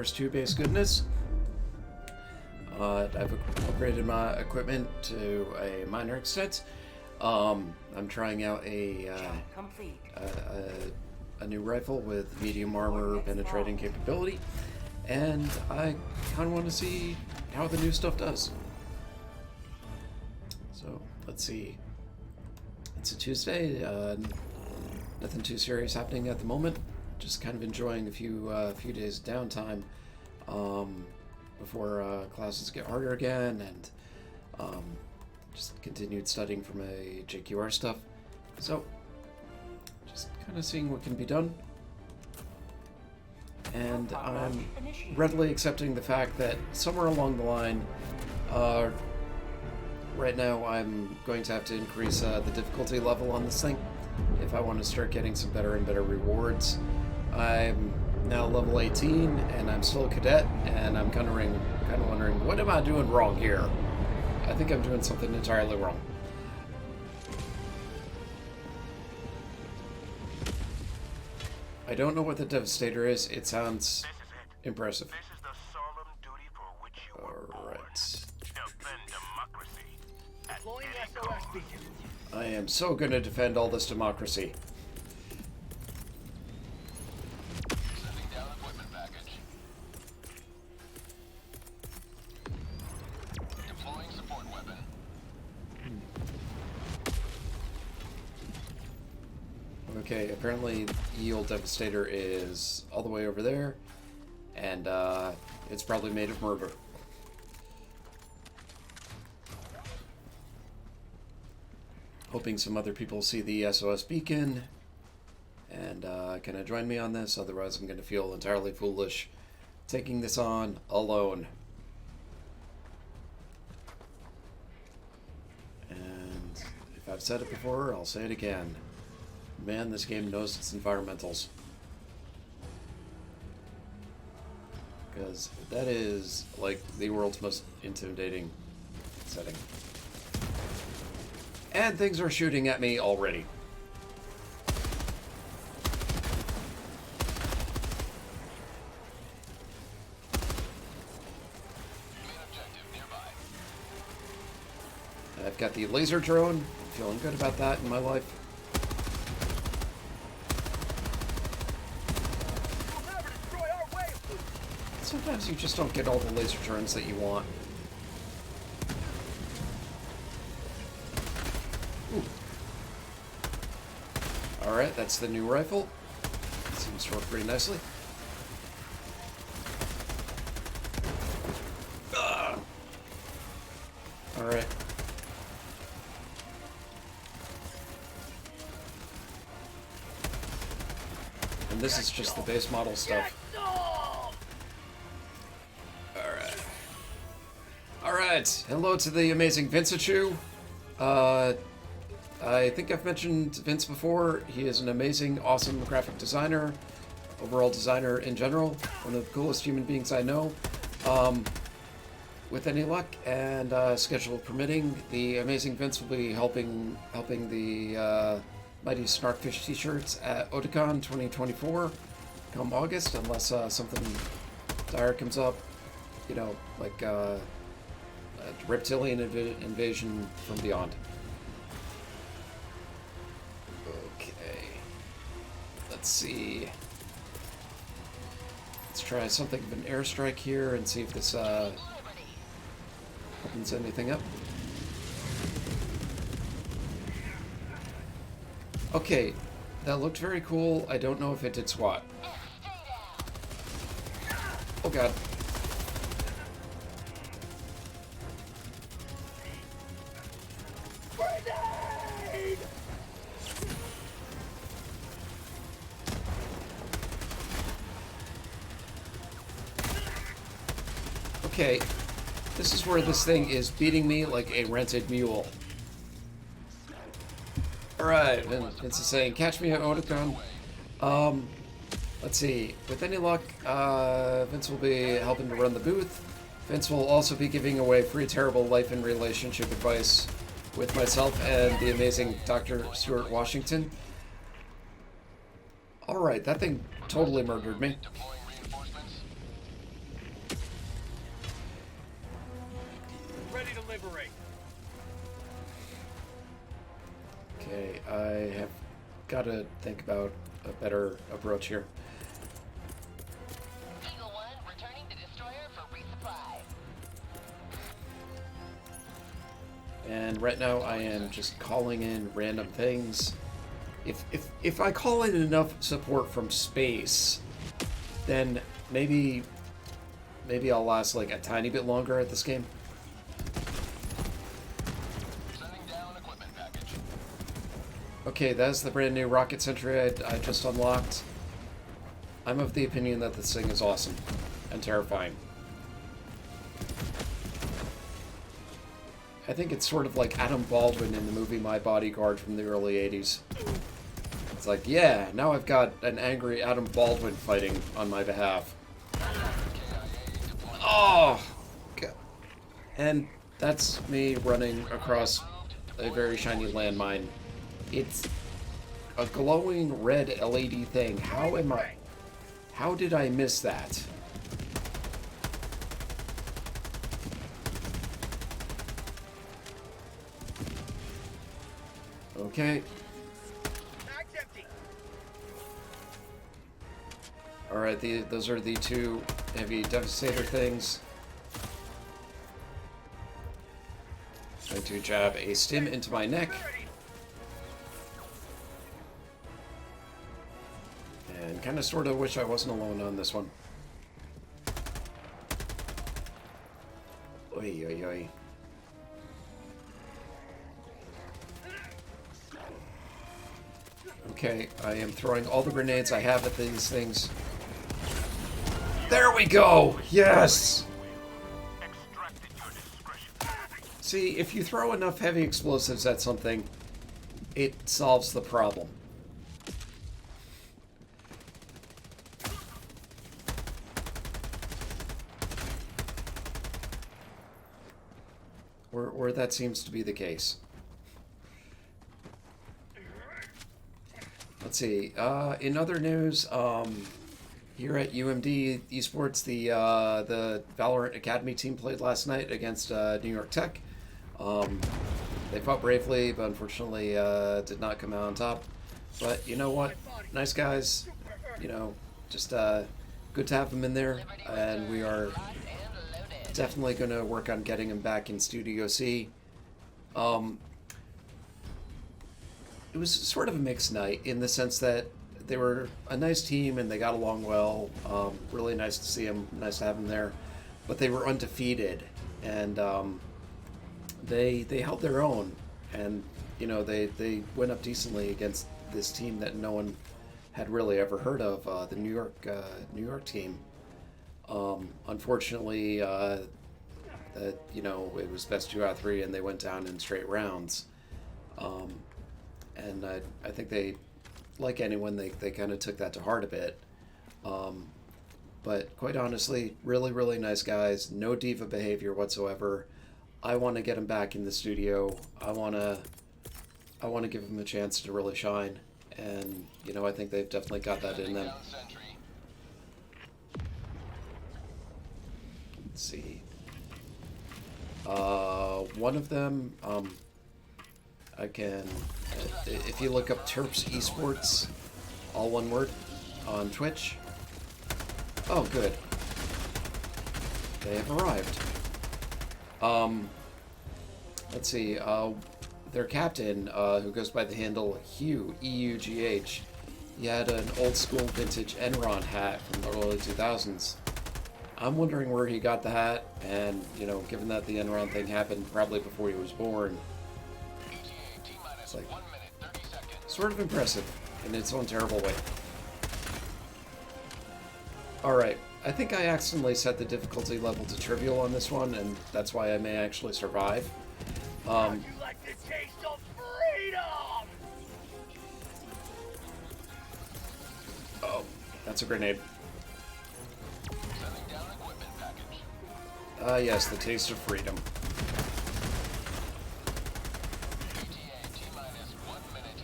Helldivers 2 base goodness. I've upgraded my equipment to a minor extent. I'm trying out a new rifle with medium armor penetrating capability, and I kind of want to see how the new stuff does. So let's see. It's a Tuesday. Nothing too serious happening at the moment. Just kind of enjoying a few days of downtime before classes get harder again, and just continued studying for my JQR stuff. So just kind of seeing what can be done. And I'm readily accepting the fact that somewhere along the line, right now I'm going to have to increase the difficulty level on this thing if I want to start getting some better and better rewards. I'm now level 18 and I'm still a cadet, and I'm kind of wondering, what am I doing wrong here? I think I'm doing something entirely wrong. I don't know what the Devastator is. It sounds impressive. This is the solemn duty for which you were born. Defend democracy at any cost. I am so going to defend all this democracy. Sending down equipment package. Deploying support weapon. Okay, apparently Yield Devastator is all the way over there, and it's probably made of murder. Hoping some other people see the SOS beacon and kind of join me on this, otherwise I'm going to feel entirely foolish taking this on alone. And if I've said it before, I'll say it again. Man, this game knows its environmentals. Because that is, like, the world's most intimidating setting. And things are shooting at me already. I've got the laser drone. I'm feeling good about that in my life. Sometimes you just don't get all the laser drones that you want. Alright, that's the new rifle. Seems to work pretty nicely. Alright. And this is just the base model stuff. Alright, hello to the amazing Vincechu. I think I've mentioned Vince before. He is an amazing, awesome graphic designer, overall designer in general, one of the coolest human beings I know. With any luck and schedule permitting, the amazing Vince will be helping the Mighty Snarkfish t-shirts at Otakon 2024 come August, unless something dire comes up, you know, like a reptilian invasion from beyond. Okay, let's see. Let's try something of an airstrike here and see if this opens anything up. Okay, that looked very cool. I don't know if it did squat. Oh god. Okay, this is where this thing is beating me like a rented mule. Alright, Vince is saying, catch me at Otakon. Let's see, with any luck, Vince will be helping to run the booth. Vince will also be giving away free terrible life and relationship advice with myself and the amazing Dr. Stuart Washington. Alright, that thing totally murdered me. deliberate. Okay, I have got to think about a better approach here. Eagle 1 returning to destroyer for resupply. And right now I am just calling in random things. If I call in enough support from space, then maybe I'll last like a tiny bit longer at this game. Sending down equipment package. Okay, that's the brand new rocket sentry I just unlocked. I'm of the opinion that this thing is awesome and terrifying. I think it's sort of like Adam Baldwin in the movie My Bodyguard from the early 80s. It's like, yeah, now I've got an angry Adam Baldwin fighting on my behalf. Oh! God. And that's me running across a very shiny landmine. It's a glowing red LED thing. How did I miss that? Okay. Alright, those are the two heavy devastator things. Trying to jab a stim into my neck. And kind of sort of wish I wasn't alone on this one. Oi, oi, oi. Okay, I am throwing all the grenades I have at these things. There we go! Yes! See, if you throw enough heavy explosives at something, it solves the problem. Or that seems to be the case. Let's see. In other news, here at UMD Esports, the Valorant Academy team played last night against New York Tech. They fought bravely, but unfortunately did not come out on top. But you know what? Nice guys. You know, just good to have them in there, and we are definitely going to work on getting them back in Studio C. It was sort of a mixed night in the sense that they were a nice team and they got along well. Really nice to see them, nice to have them there. But they were undefeated, and they held their own. And you know, they went up decently against this team that no one had really ever heard of, the New York team. Unfortunately, you know, it was best 2 out of 3, and they went down in straight rounds. And I think they, like anyone, they kind of took that to heart a bit. But quite honestly, really, really nice guys. No diva behavior whatsoever. I want to get them back in the studio. I want to give them a chance to really shine. And, you know, I think they've definitely got that in them. Let's see. One of them, I can, if you look up Terps Esports, all one word, on Twitch. Oh, good. They have arrived. Let's see, their captain, who goes by the handle Hugh, E-U-G-H, he had an old school vintage Enron hat from the early 2000s. I'm wondering where he got the hat, and, you know, given that the Enron thing happened probably before he was born, it's like, sort of impressive in its own terrible way. Alright, I think I accidentally set the difficulty level to trivial on this one, and that's why I may actually survive. How'd you like the taste of freedom? Oh, that's a grenade. Sending down equipment package. Yes, the taste of freedom. ETA T-minus 1 minute.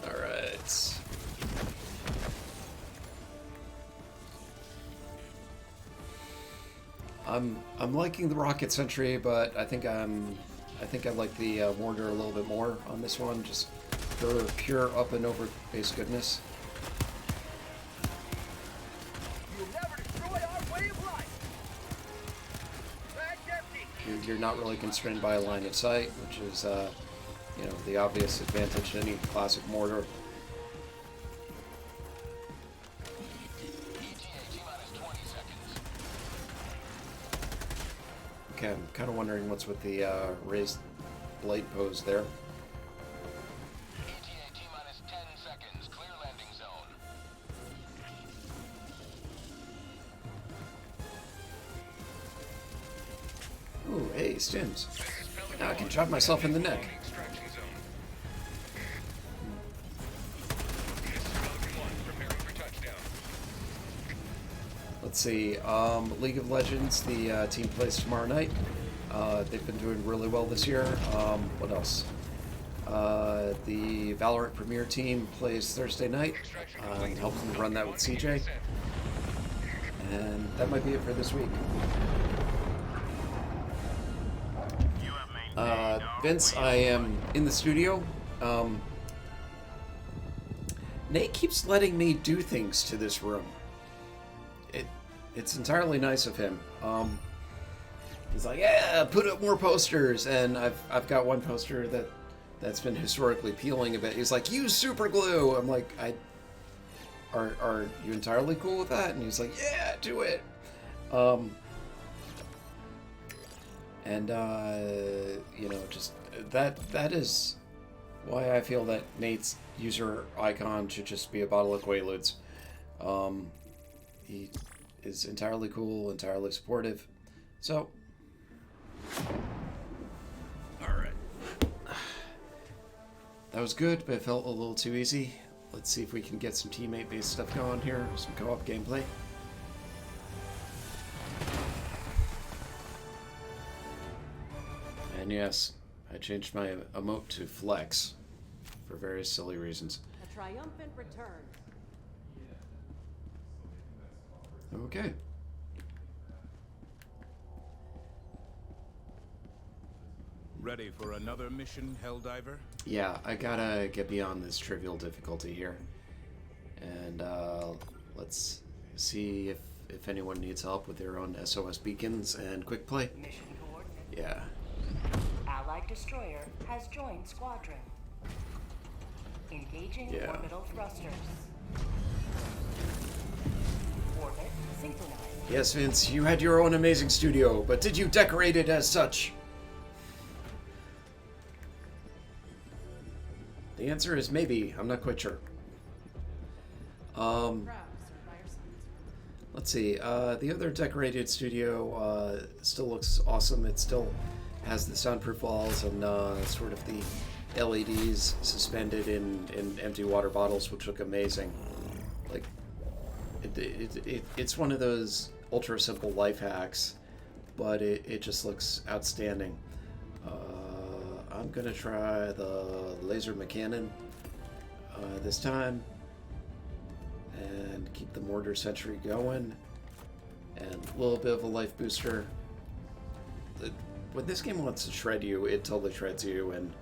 Alright. I'm liking the rocket sentry, but I think I like the mortar a little bit more on this one, just for pure up and over base goodness. You'll never destroy our way of life. Bag's empty. You're not really constrained by a line of sight, which is, you know, the obvious advantage to any classic mortar. Okay, I'm kind of wondering what's with the raised blade pose there. ETA T-minus 10 seconds. Clear landing zone. Ooh, hey, stims. Now I can chop myself in the neck. Let's see, League of Legends, the team plays tomorrow night. They've been doing really well this year. What else? The Valorant Premier team plays Thursday night. Helping run that with CJ. And that might be it for this week. Vince, I am in the studio. Nate keeps letting me do things to this room. It's entirely nice of him. He's like, yeah, put up more posters, and I've got one poster that's been historically peeling a bit. He's like, use super glue. I'm like, are you entirely cool with that? And he's like, yeah, do it. You know, just that is why I feel that Nate's user icon should just be a bottle of Quaaludes. He is entirely cool, entirely supportive. So, alright. That was good, but it felt a little too easy. Let's see if we can get some teammate-based stuff going here, some co-op gameplay. And yes, I changed my emote to Flex for various silly reasons. A triumphant return. Okay. Ready for another mission, Helldiver? Yeah, I gotta get beyond this trivial difficulty here. And let's see if anyone needs help with their own SOS beacons and quick play. Mission coordinates. Yeah. Allied destroyer has joined squadron. Engaging Yeah. orbital thrusters. Orbit synchronized. Yes, Vince, you had your own amazing studio, but did you decorate it as such? The answer is maybe. I'm not quite sure. Proud to serve by your side. Let's see. The other decorated studio still looks awesome. It still has the soundproof walls and sort of the LEDs suspended in empty water bottles, which look amazing. Like, it's one of those ultra simple life hacks, but it just looks outstanding. I'm gonna try the laser McCannon this time, and keep the mortar sentry going, and a little bit of a life booster. When this game wants to shred you, it totally shreds you, and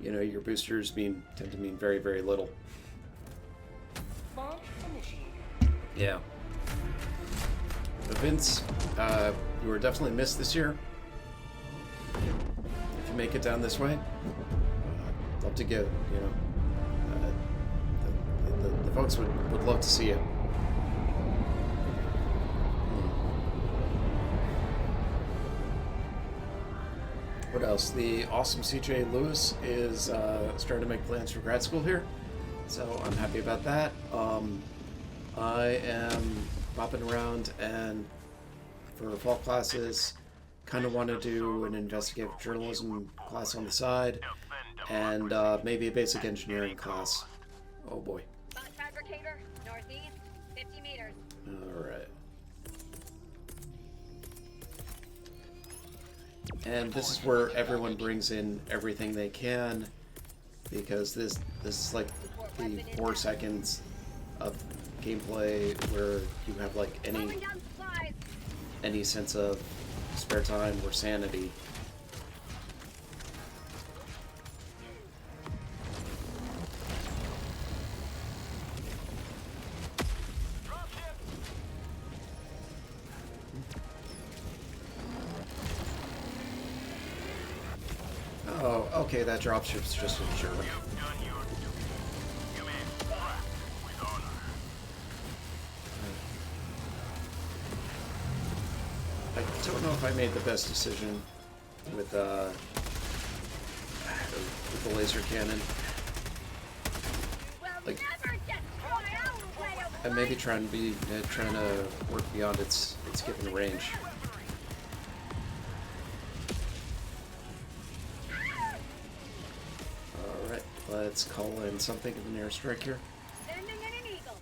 you know your boosters tend to mean very, very little. Launch initiated. Yeah. But Vince, you were definitely missed this year. If you make it down this way, love to get, you know, the folks would love to see you. What else? The awesome CJ Lewis is starting to make plans for grad school here, so I'm happy about that. I am bopping around, and for fall classes, kind of want to do an investigative journalism class on the side, and maybe a basic engineering class. Oh boy. Box fabricator, northeast, 50 meters. Alright. And this is where everyone brings in everything they can, because this is like the 4 seconds of gameplay where you have like any Calling down supplies. any sense of spare time or sanity. Oh, okay, that dropship's just a jerk. You've done your duty. You may track with honor. I don't know if I made the best decision with the laser cannon. Will Like- never destroy our way of And maybe trying to work beyond its given range. All right, let's call in something of an airstrike here. sending in an eagle.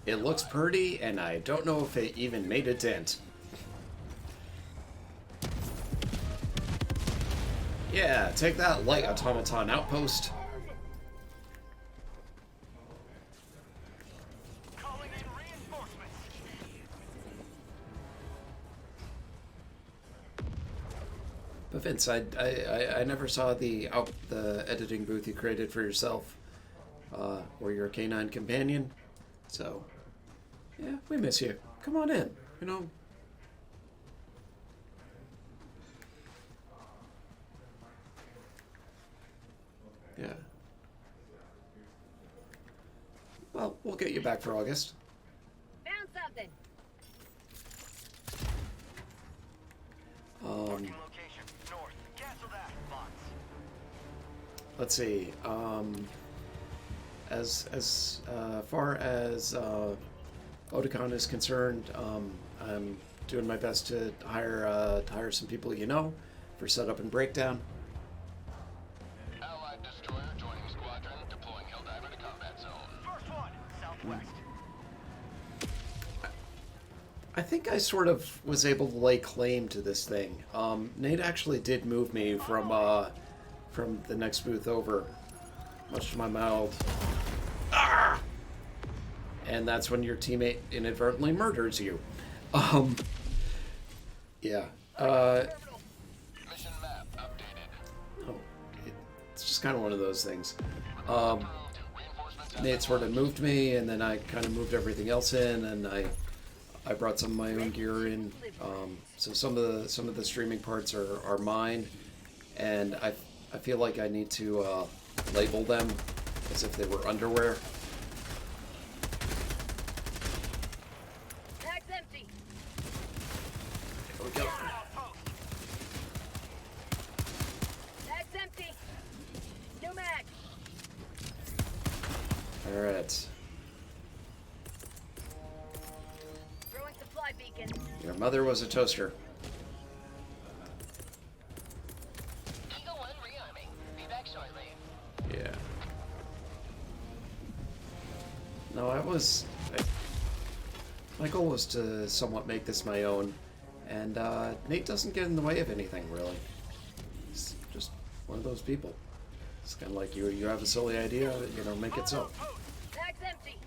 It looks pretty, and I don't know if it even made a dent. Yeah, take that, light automaton outpost. Calling in reinforcements. But Vince, I never saw the editing booth you created for yourself, or your canine companion. So, yeah, we miss you. Come on in. You know. Yeah. Well, we'll get you back for August. Found something. Location north. Cancel that. Bots. Let's see. As far as Otakon is concerned, I'm doing my best to hire some people you know for setup and breakdown. Allied destroyer joining squadron, deploying Helldiver to combat zone. First one. Southwest. I think I sort of was able to lay claim to this thing. Nate actually did move me from the next booth over, much to my mild. Ah! And that's when your teammate inadvertently murders you. Yeah. Mission map updated. Oh, it's just kind of one of those things. Reinforcements Nate sort of moved me, and then I kind of moved everything else in, and I brought some of my own gear in. So some of the streaming parts are mine, and I feel like I need to label them as if they were underwear. Bag's empty. There we go. Bag's empty. New mag. All right. Throwing supply beacon. Your mother was a toaster. Eagle 1 rearming. Be back shortly. Yeah. No, my goal was to somewhat make this my own, and Nate doesn't get in the way of anything, really. He's just one of those people. It's kind of like you have a silly idea, make it so. Bag's empty.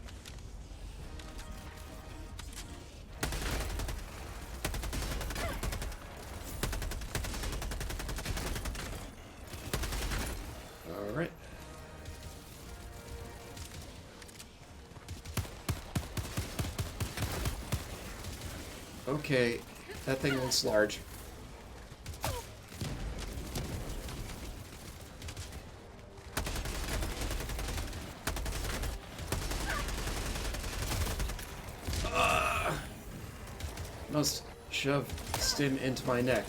All right. Okay, that thing looks large. Must shove stim into my neck.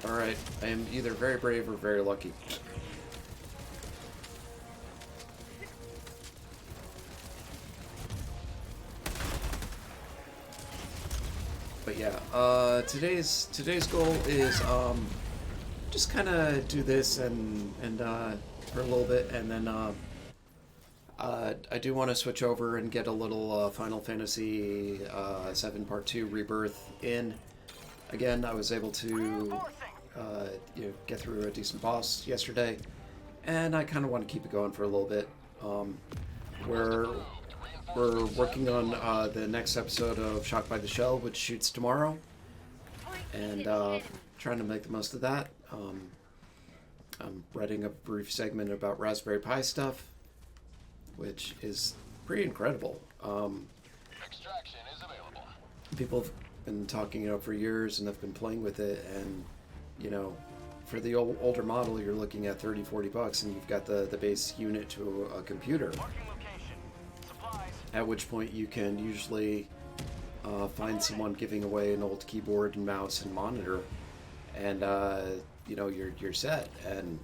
Alright, I am either very brave or very lucky. But yeah, today's goal is just kind of do this and for a little bit, and then I do want to switch over and get a little Final Fantasy VII Part 2 Rebirth in. Again, I was able to get through a decent boss yesterday, and I kind of want to keep it going for a little bit. We're working on the next episode of Shocked by the Shell, which shoots tomorrow, and trying to make the most of that. I'm writing a brief segment about Raspberry Pi stuff, which is pretty incredible. Extraction is available. People have been talking for years and have been playing with it, and for the older model, you're looking at $30-40, and you've got the base unit to a computer. Marking location. Supplies. At which point you can usually find someone giving away an old keyboard and mouse and monitor, and you're set. And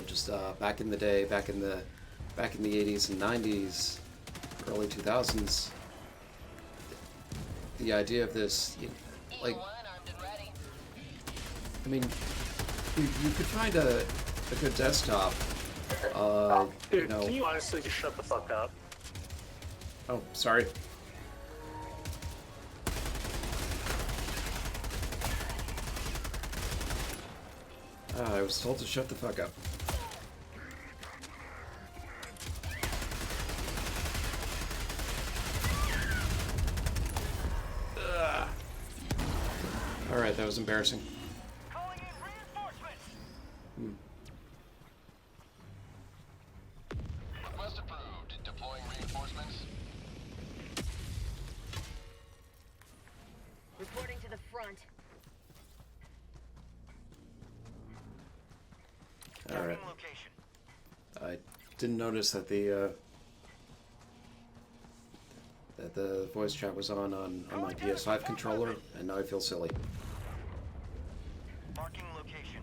just back in the day, back in the 80s and 90s, early 2000s, the idea of this, like, Eagle 1 armed and ready. I mean, you could find a good desktop. Dude, can you honestly just shut the fuck up? Oh, sorry. I was told to shut the fuck up. Ugh. Alright, that was embarrassing. Calling in reinforcements. Request approved. Deploying reinforcements. Reporting to the front. Alright. Marking location. I didn't notice that the voice chat was on my PS5 controller, and now I feel silly. Marking location.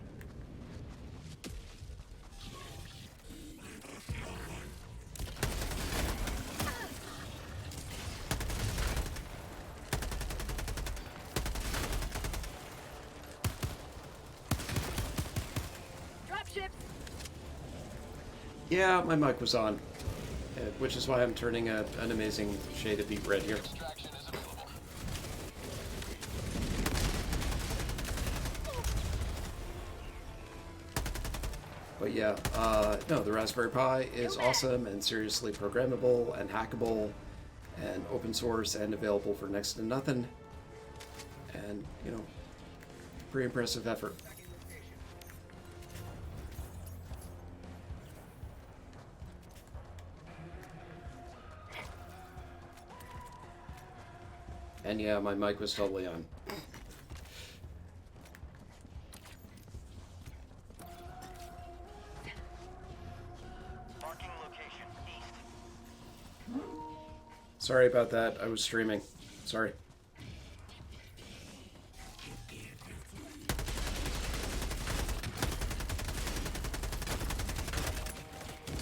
Dropships. Yeah, my mic was on, which is why I'm turning an amazing shade of beet red here. Extraction is available. But yeah, no, the Raspberry Pi is awesome and seriously programmable and hackable and open source and available for next to nothing. And, pretty impressive effort. And yeah, my mic was totally on. Marking location. East. Sorry about that. I was streaming. Sorry.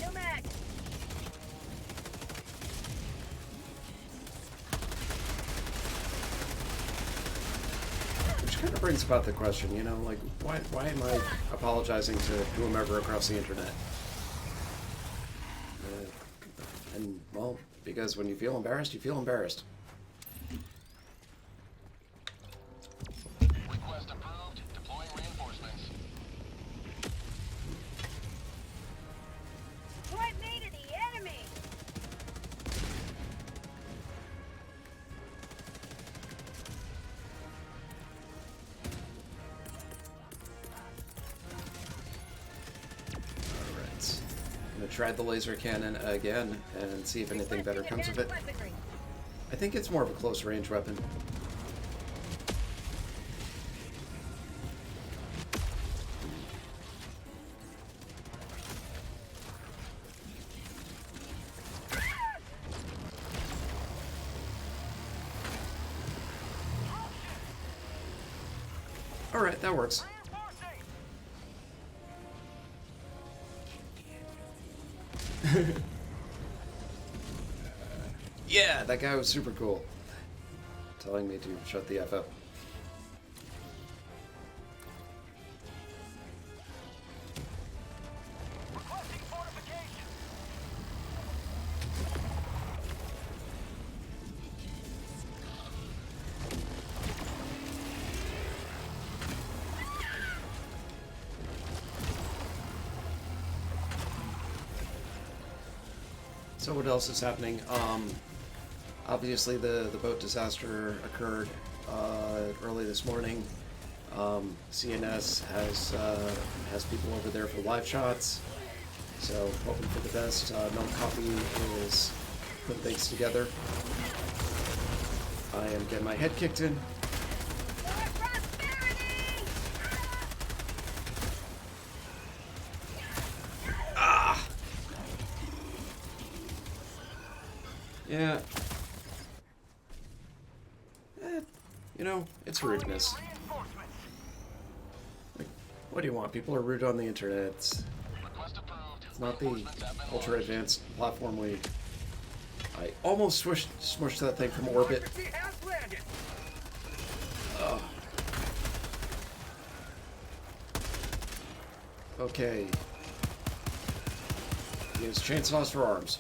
No mag. Which kind of brings about the question, like, why am I apologizing to whomever across the internet? And, well, because when you feel embarrassed, you feel embarrassed. Request approved. Deploying reinforcements. Point me to the enemy. Alright. I'm gonna try the laser cannon again and see if anything better comes of it. Weaponry. I think it's more of a close range weapon. Alright, that works. Reinforcing. Yeah, that guy was super cool. Telling me to shut the F up. Requesting fortification. So what else is happening? Obviously the boat disaster occurred early this morning. CNS has people over there for live shots, so hoping for the best. Mel Coffee is putting things together. I am getting my head kicked in. Ah! Yeah. You know, it's rudeness. Like, what do you want? People are rude on the internet. It's not the ultra advanced platform we... I almost smushed that thing from orbit. Ugh. Okay. Use chainsaws for arms.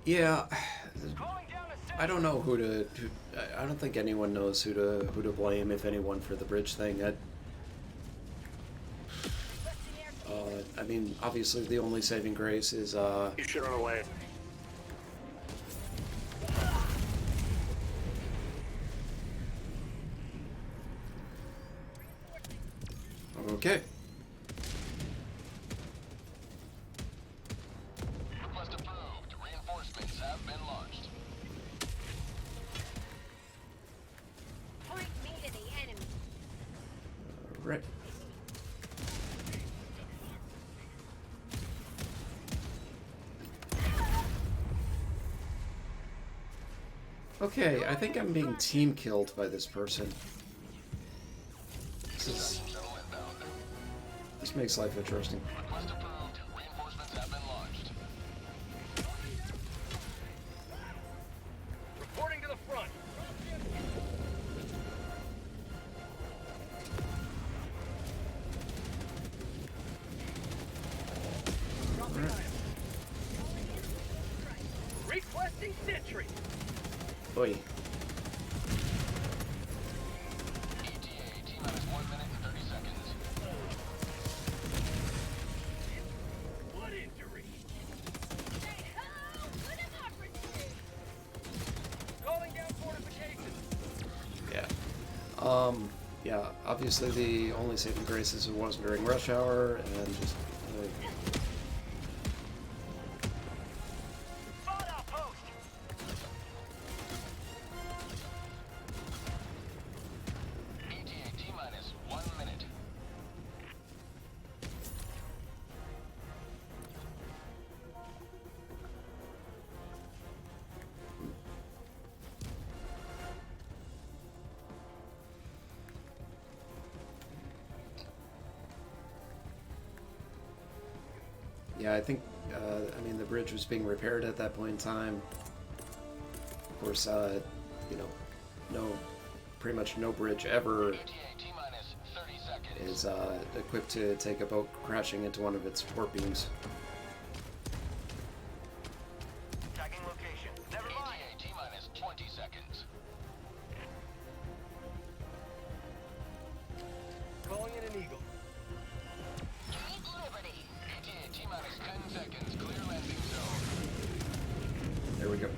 Yeah, I don't know I don't think anyone knows who to blame, if anyone, for the bridge thing. I mean, obviously the only saving grace is You should run away. Okay. Request approved. Reinforcements have been launched. Point me to the enemy. Right. Okay, I think I'm being team killed by this person. This makes life interesting. Request approved. Reinforcements have been launched. Reporting to the front. Requesting sentry. Oi. ETA, T-minus 1 minute and 30 seconds. Blood injury. Calling down fortifications. Yeah. Yeah, obviously the only saving grace is it wasn't during rush hour, and just... Spot outpost. ETA, T-minus 1 minute. Yeah, I think, I mean, the bridge was being repaired at that point in time. Of course, you know, pretty much no bridge ever ETA, T-minus 30 seconds. is equipped to take a boat crashing into one of its port beams. Tagging location. Never mind. ETA, T-minus 20 seconds. Calling in an eagle. Take liberty. ETA, T-minus 10 seconds. Clear landing zone. There we go.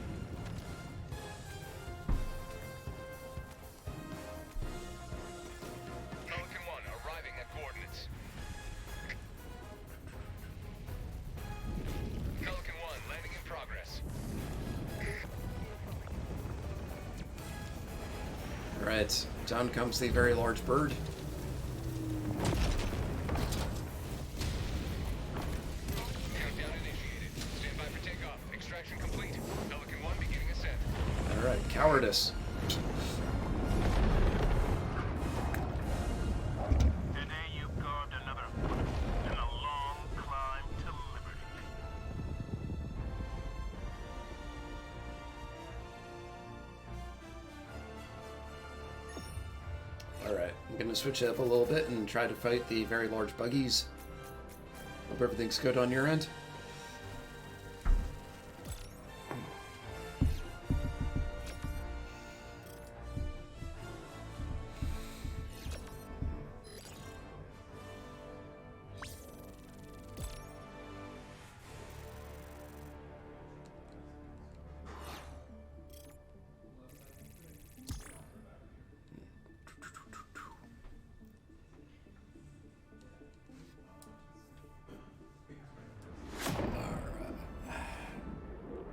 Pelican 1 arriving at coordinates. Pelican 1 landing in progress. Alright, down comes the very large bird. Countdown initiated. Stand by for takeoff. Extraction complete. Pelican 1 beginning ascent. Alright, cowardice. Today you carved another foot in a long climb to liberty. Alright, I'm gonna switch it up a little bit and try to fight the very large buggies. Hope everything's good on your end.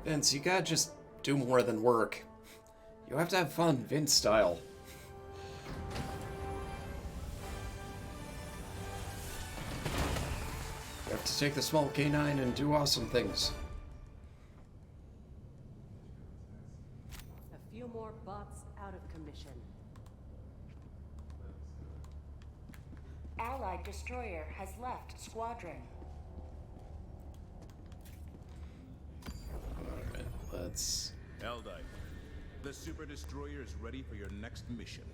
Vince, you gotta just do more than work. You have to have fun, Vince style. You have to take the small canine and do awesome things. A few more bots out of commission. Allied destroyer has left squadron. Alright, let's... Helldiver, the Super Destroyer is ready for your next mission.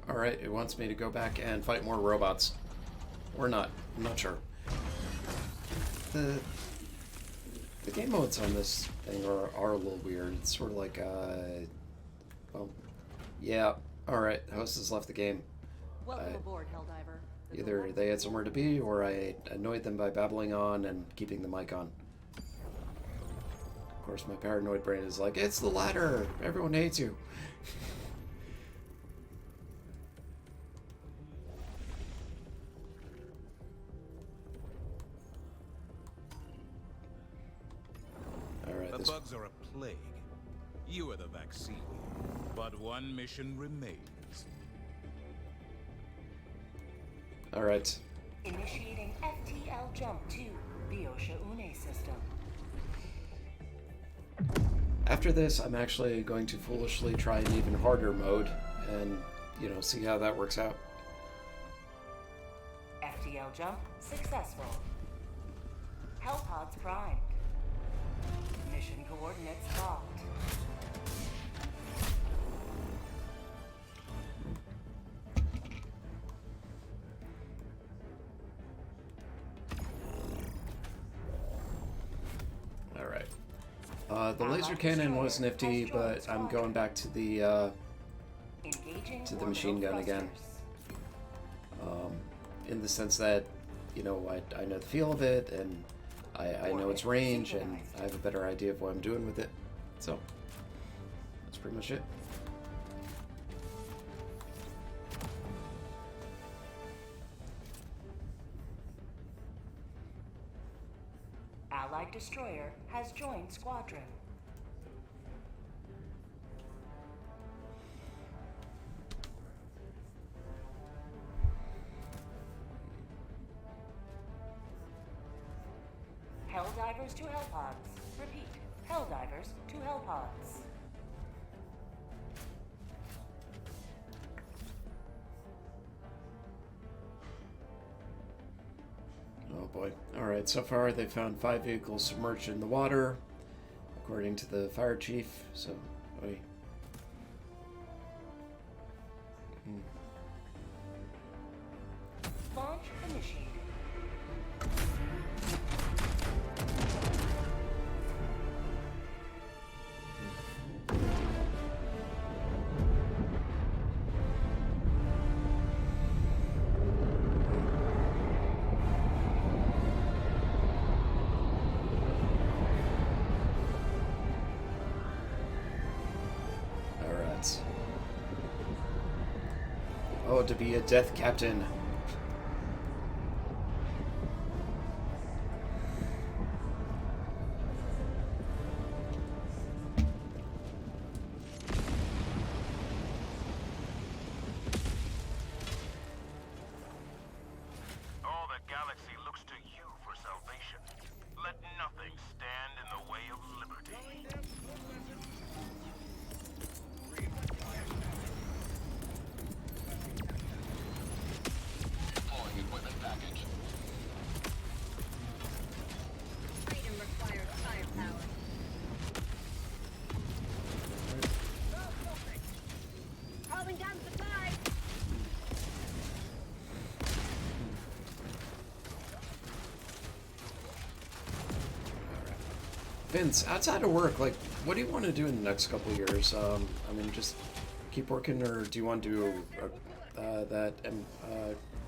Alright, it wants me to go back and fight more robots. Or not. I'm not sure. The game modes on this thing are a little weird. It's sort of like, well, yeah. Alright, host has left the game. Welcome aboard, Helldiver. The Either rewards they had somewhere to be, or I annoyed them by babbling on and keeping the mic on. Of course, my paranoid brain is like, it's the ladder! Everyone hates you! Alright, The this... bugs are a plague. You are the vaccine. But one mission remains. Alright. Initiating FTL jump to Biosha Une system. After this, I'm actually going to foolishly try an even harder mode and, you know, see how that works out. FTL jump successful. Hellpods primed. Mission coordinates locked. Alright. The laser cannon was nifty, but I'm going back to the machine gun again. In the sense that, you know, I know the feel of it, and I know its range, and I have a better idea of what I'm doing with it. So, that's pretty much it. Allied destroyer has joined squadron. Helldivers to Hellpods. Repeat. Helldivers to Hellpods. Oh boy. Alright, so far they found 5 vehicles submerged in the water, according to the fire chief, so, oy. Launch initiated. Alright. Oh, to be a death captain. All the galaxy looks to you for salvation. Let nothing stand in the way of liberty. Deploying equipment package. Freedom requires firepower. Calling down supplies. Vince, outside of work, like, what do you want to do in the next couple of years? I mean, just keep working, or do you want to do that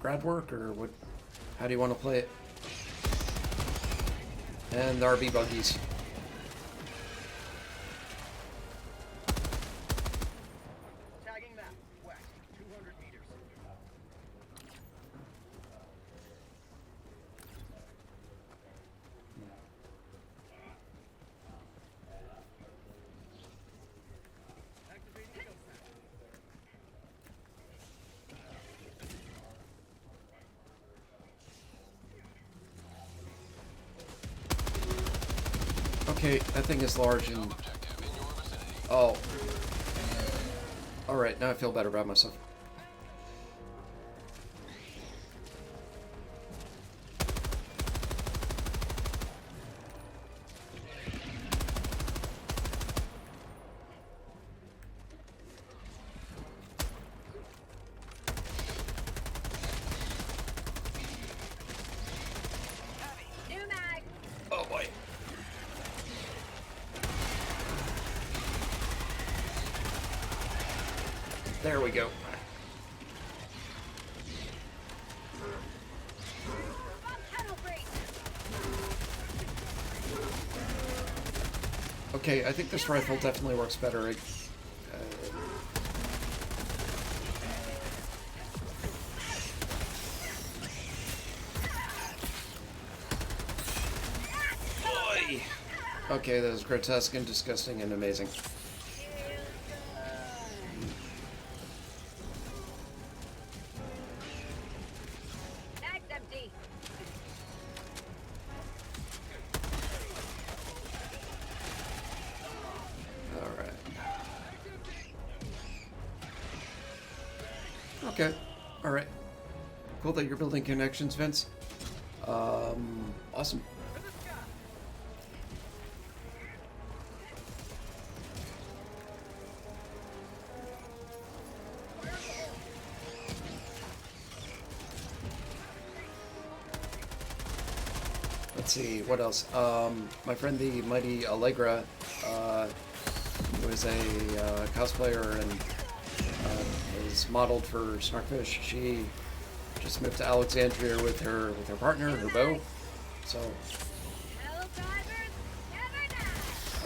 grad work, or what? How do you want to play it? And the RB buggies. Tagging map. West. 200 meters. Okay, that thing is large and... Oh. Alright, now I feel better about myself. New mag. Oh boy. There we go. Tunnel break. Okay, I think this rifle definitely works better. Boy. Okay, that was grotesque and disgusting and amazing. Mag's empty. Alright. Okay. Alright. Cool that you're building connections, Vince. Awesome. Let's see, what else? My friend the mighty Allegra, who is a cosplayer and is modeled for Snarkfish. She just moved to Alexandria with her partner, her beau. So Helldivers, never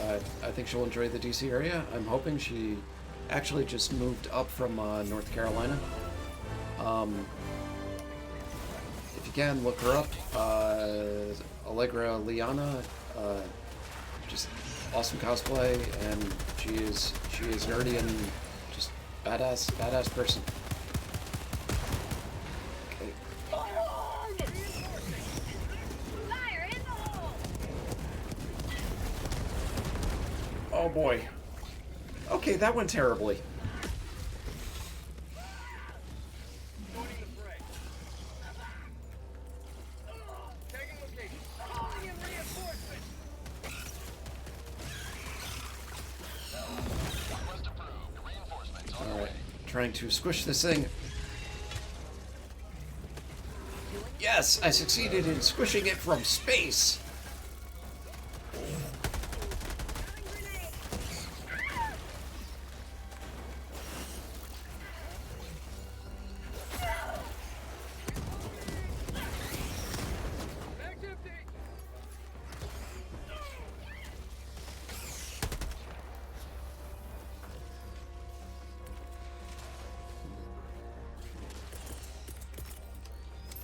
die. I think she'll enjoy the DC area. I'm hoping. She actually just moved up from North Carolina. If you can, look her up. Allegra Liana, just awesome cosplay, and she is nerdy and just badass person. Okay. Fire in the hole. Oh boy. Okay, that went terribly. Alright, trying to squish this thing. Yes, I succeeded in squishing it from space.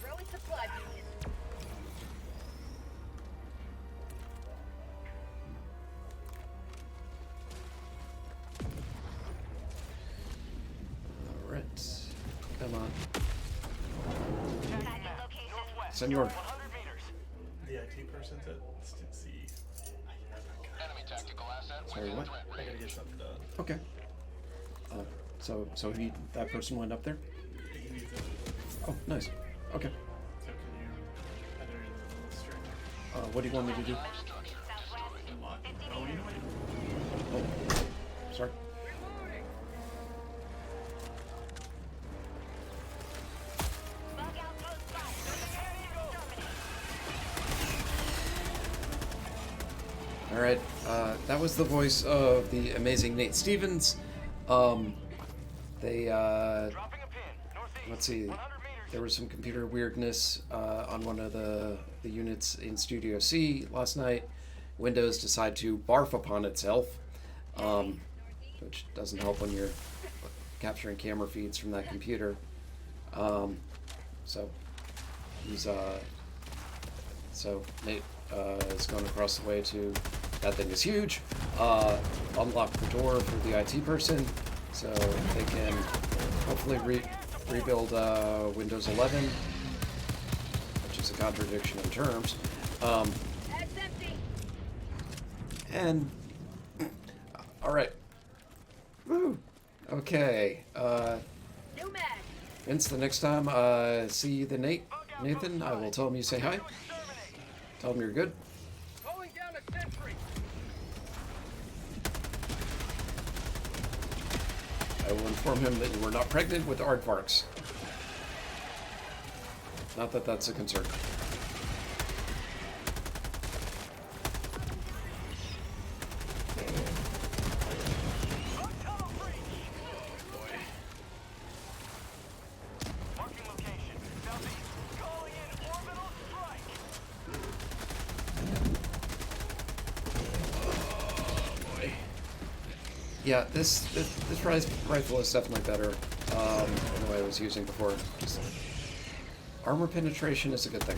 Throwing supply beacon. Alright, come on. Tagging location. Senor. 100 meters. The IT person to see. Enemy tactical asset Sorry, within what? threat I gotta range. get something done. Okay. So that person went up there? He needs it. Oh, nice. Okay. So can you enter in the string? What do you want me to do? Unlock. Oh, you know what? Oh, sorry. Bug outpost spotted. Alright, that was the voice of the amazing Nate Stevens. They, Dropping a pin. Northeast. let's see, 100 meters. there was some computer weirdness on one of the units in Studio C last night. Windows decided to barf upon itself, which doesn't help when you're capturing camera feeds from that computer. So Nate is going across the way to, that thing is huge, unlock the door for the IT person so they can hopefully rebuild Windows 11, which is a contradiction in terms. That's empty. And all right. Woo. Okay. No mag. Vince, the next time I see Nathan, I will tell him you say hi. Tell him you're good. Calling down a sentry. I will inform him that you were not pregnant with aardvarks. Not that that's a concern. Marking location. Southeast. Calling in orbital strike. Yeah, this rifle is definitely better than what I was using before. Just armor penetration is a good thing.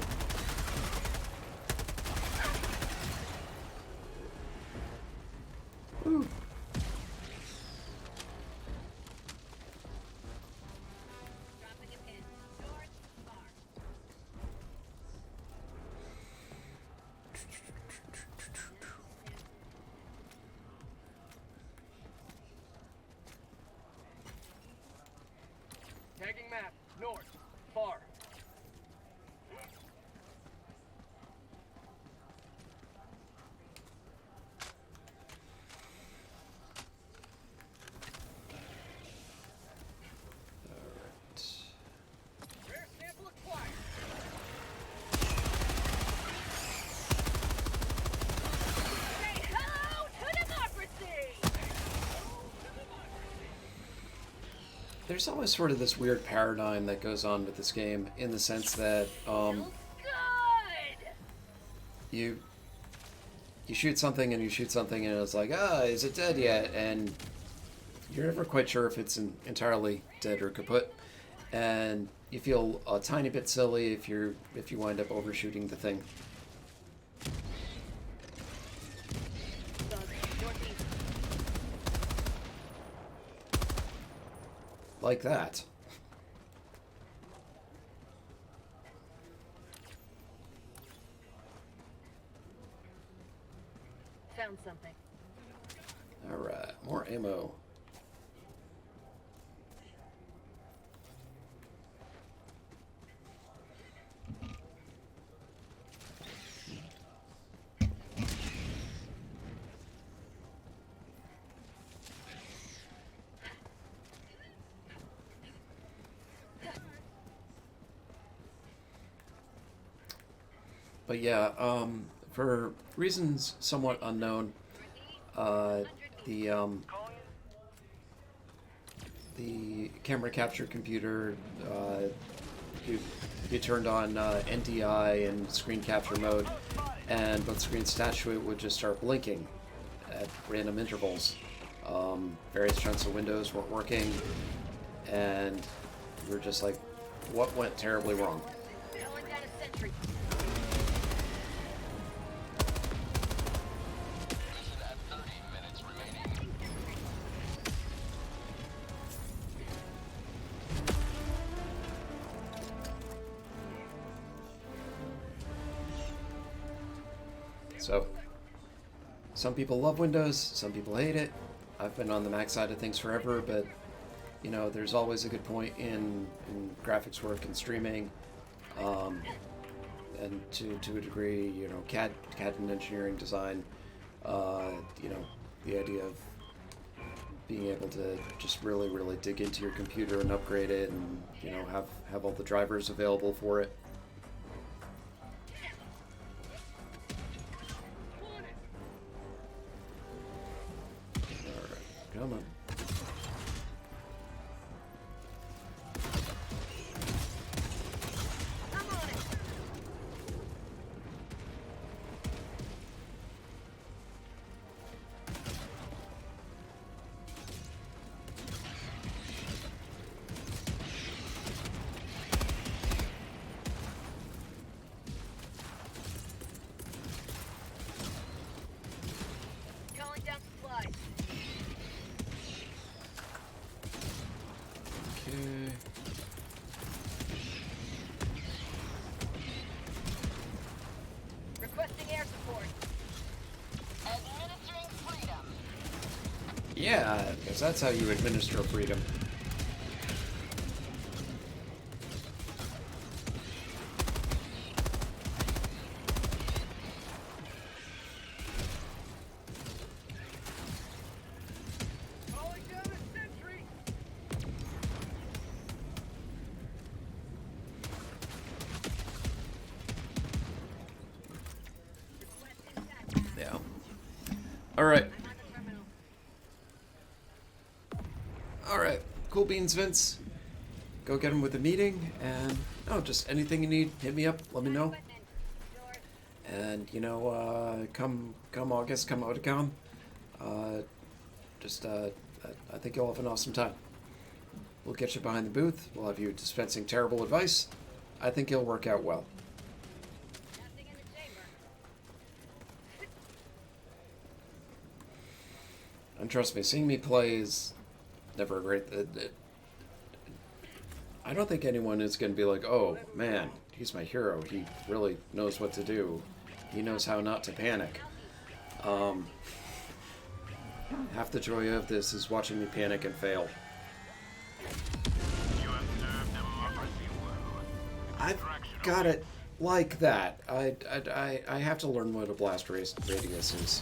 Woo. Dropping a pin. North far. Tagging map. North. Far. Rare sample acquired. Say hello to democracy! There's always sort of this weird paradigm that goes on with this game in the sense that Good! you shoot something and you shoot something and it's like, is it dead yet? And you're never quite sure if it's entirely dead or kaput, and you feel a tiny bit silly if you wind up overshooting the thing. Northeast. Like that. Found something. Alright, more ammo. But yeah, for reasons somewhat unknown, the camera capture computer, you turned on NDI and screen capture mode, and both screen statue would just start blinking at random intervals. Various chunks of windows weren't working, and we were just like, what went terribly wrong? Calling down a sentry. Mission at 30 minutes remaining. So, some people love Windows, some people hate it. I've been on the Mac side of things forever, but you know, there's always a good point in graphics work and streaming, and to a degree, you know, CAD and engineering design. You know, the idea of being able to just really dig into your computer and upgrade it, and you know, have all the drivers available for it. Come on. I'm on it. Calling down supplies. Yeah, because that's how you administer freedom. Yeah. All right. All right. Cool beans, Vince. Go get him with the meeting, and just anything you need, hit me up. Let me know. And come August, come Otakon. I think you'll have an awesome time. We'll get you behind the booth. We'll have you dispensing terrible advice. I think it'll work out well. And trust me, seeing me play is never a great... I don't think anyone is going to be like, oh, man, he's my hero. He really knows what to do. He knows how not to panic. Half the joy of this is watching me panic and fail. I've got it like that. I have to learn what a blast radius is.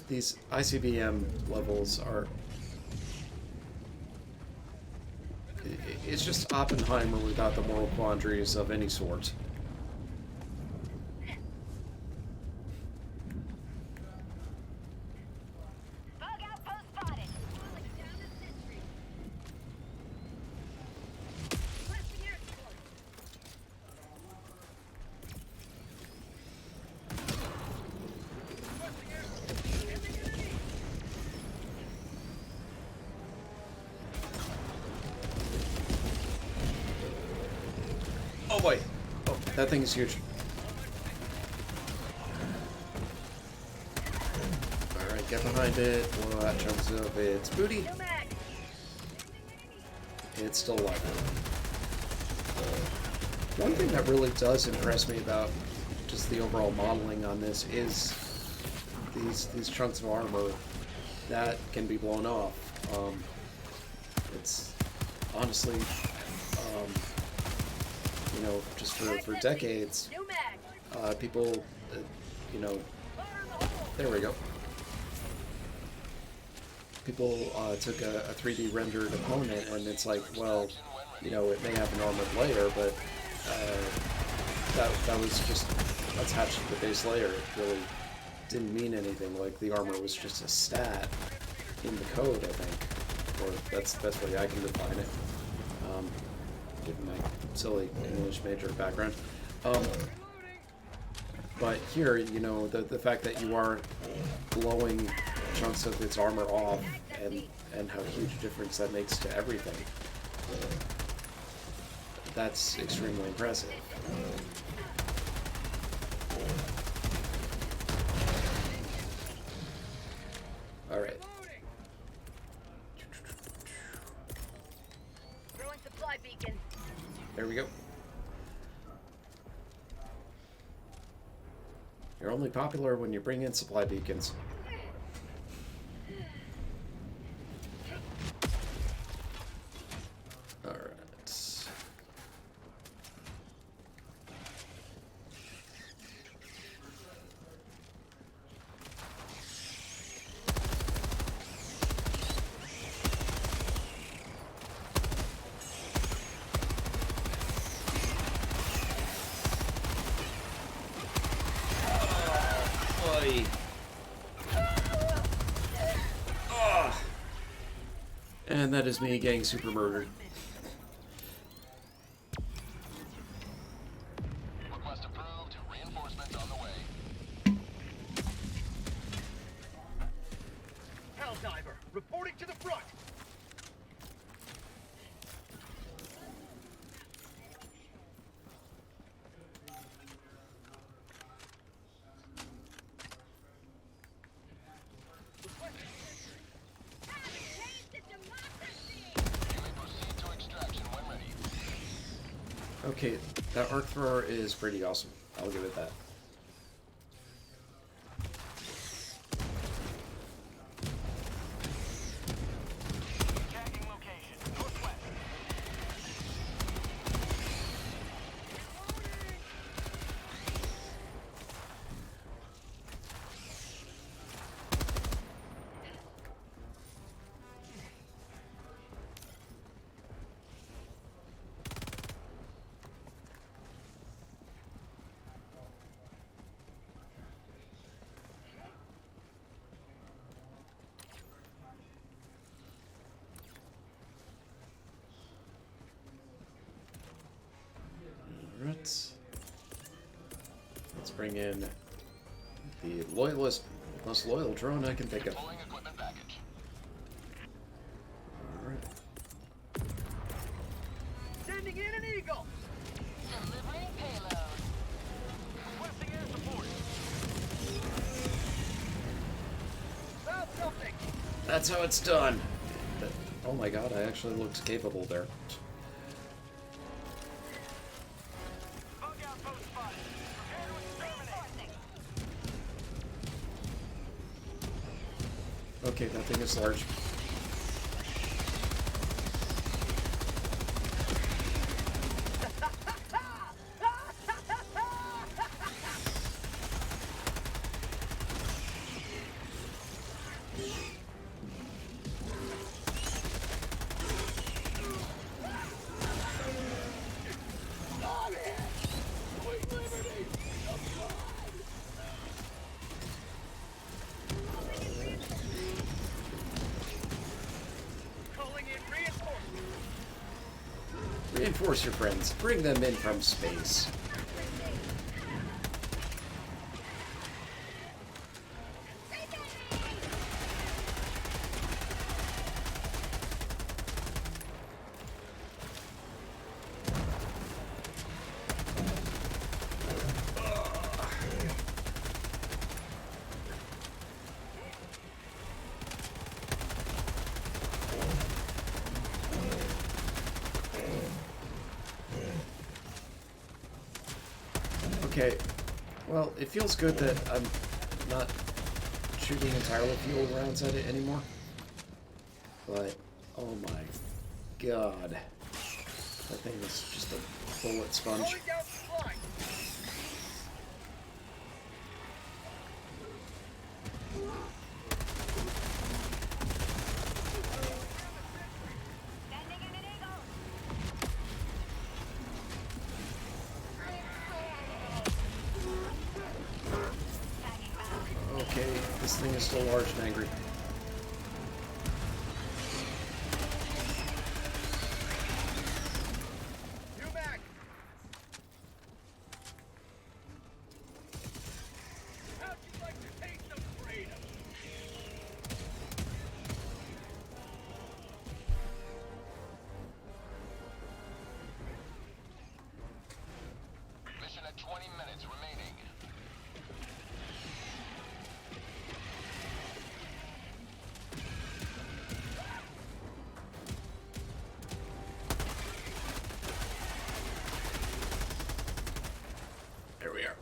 These ICBM levels are... It's just Oppenheimer without the moral quandaries of any sort. Oh boy. Oh, that thing is huge. Alright, get behind it. Blow out chunks of its booty. It's still alive. One thing that really does impress me about just the overall modeling on this is these chunks of armor that can be blown off. It's honestly, just for decades, people, there we go. People took a 3D rendered opponent, and it's like, well, it may have an armored layer, but that was just attached to the base layer. It really didn't mean anything. Like, the armor was just a stat in the code, I think, or that's the best way I can define it. Given my silly English major background. But here, the fact that you are blowing chunks of its armor off and how huge a difference that makes to everything, that's extremely impressive. Alright. There we go. You're only popular when you bring in supply beacons. Alright. And that is me getting super murdered. Request approved. Reinforcements on the way. Helldiver, reporting to the front. Okay, that arc thrower is pretty awesome. I'll give it that. Alright. Let's bring in the most loyal drone I can think of. Deploying equipment package. Alright. Sending in an eagle. Delivering payload. Requesting air support. Found something. That's how it's done. Oh my god, I actually looked capable there. Bug outpost spotted. Prepare to exterminate. Okay, that thing is large. Calling in reinforcements. Reinforce your friends. Bring them in from space. Okay, well, it feels good that I'm not shooting entirely fuel rounds at it anymore. But, oh my god. That thing is just a bullet sponge. Calling down supply. Sending in an eagle. Okay, this thing is still large and angry. New mag. How'd you like to taste some freedom? Mission at 20 minutes remaining. There we are.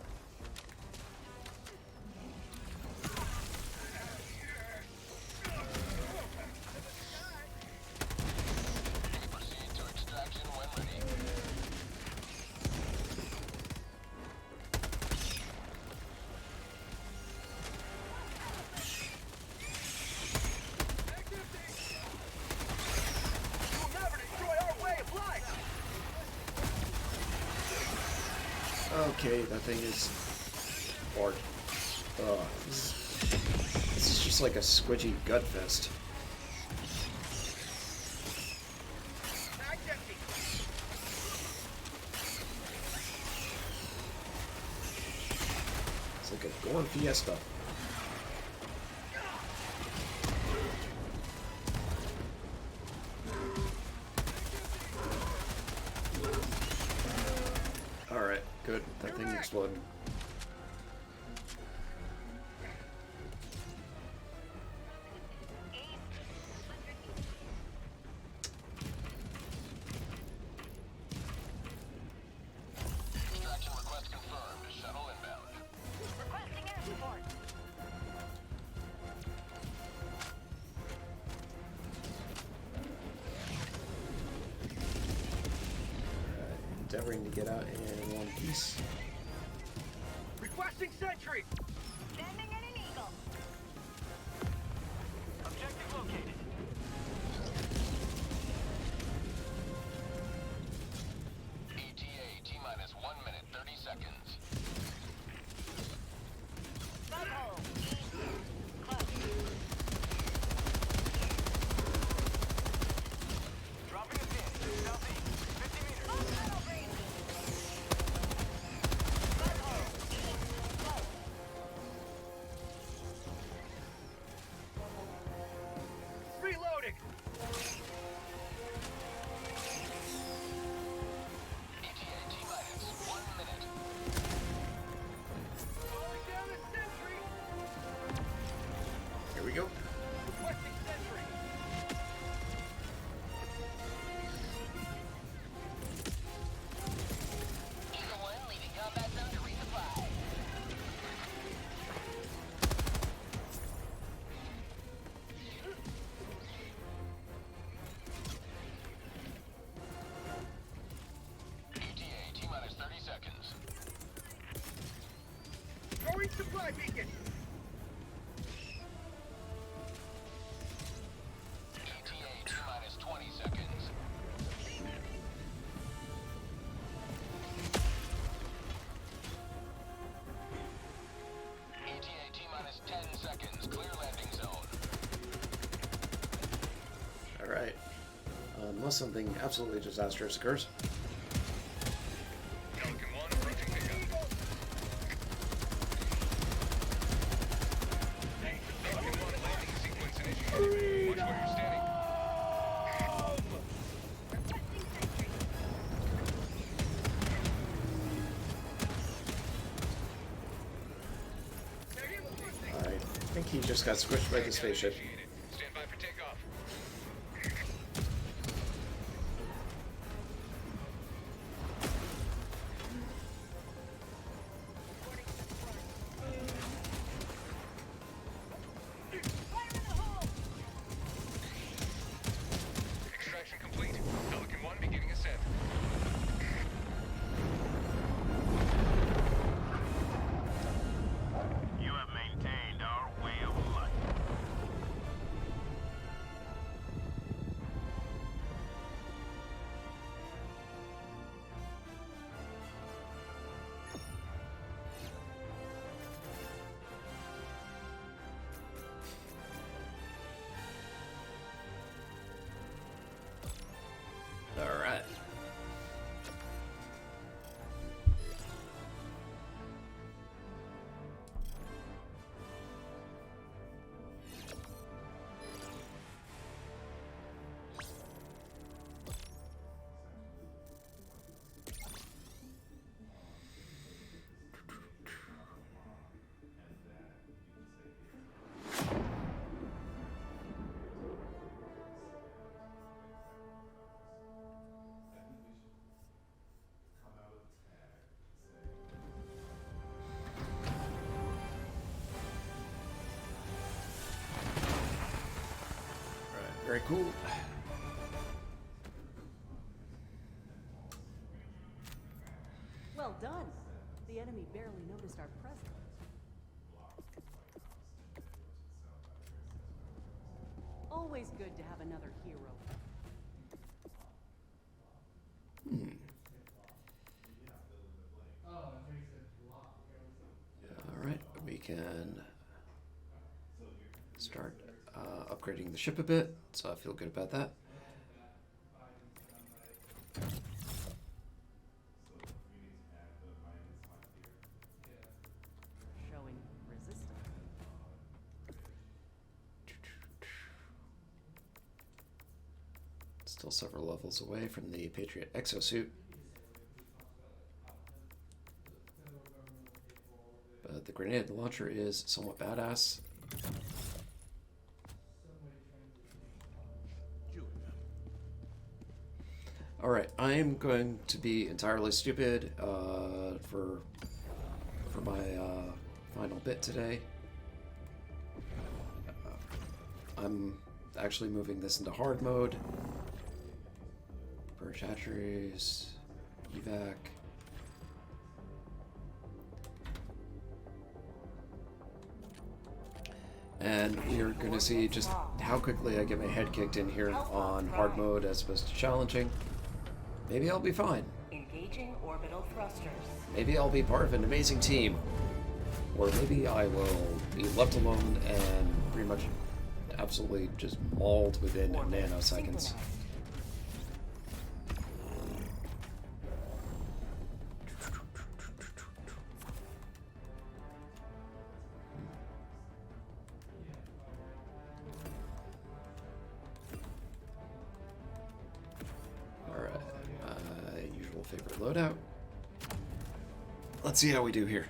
Proceed to extraction when ready. You'll never destroy our way of life. Okay, that thing is large. Ugh, this is just like a squidgy gut fest. Mag's empty. It's like a gore fiesta. Alright, good. That thing exploded. Extraction request confirmed. Shuttle inbound. Requesting air support. Endeavoring to get out in one piece. Requesting sentry. Sending in an eagle. Objective located. ETA T-minus 1 minute 30 seconds. Butthole. Close. Dropping a pin. Southeast. 50 meters. Metal breeze. unless something absolutely disastrous occurs. Pelican 1 approaching pickup. Pelican 1 landing sequence initiated. Watch where you're standing. I think he just got squished by the spaceship. Stand by for takeoff. Extraction complete. Pelican 1 beginning ascent. You have maintained our way of life. Alright. Very cool. Well done. The enemy barely noticed our presence. Always good to have another hero. Alright, we can start upgrading the ship a bit, so I feel good about that. Showing resistance. Still several levels away from the Patriot exosuit. But the grenade launcher is somewhat badass. Alright, I am going to be entirely stupid for my final bit today. I'm actually moving this into hard mode. Purge hatcheries, evac. And we are going to see just how quickly I get my head kicked in here on hard mode as opposed to challenging. Maybe I'll be fine. Engaging orbital thrusters. Maybe I'll be part of an amazing team. Or maybe I will be left alone and pretty much absolutely just mauled within nanoseconds. Favorite loadout. Let's see how we do here.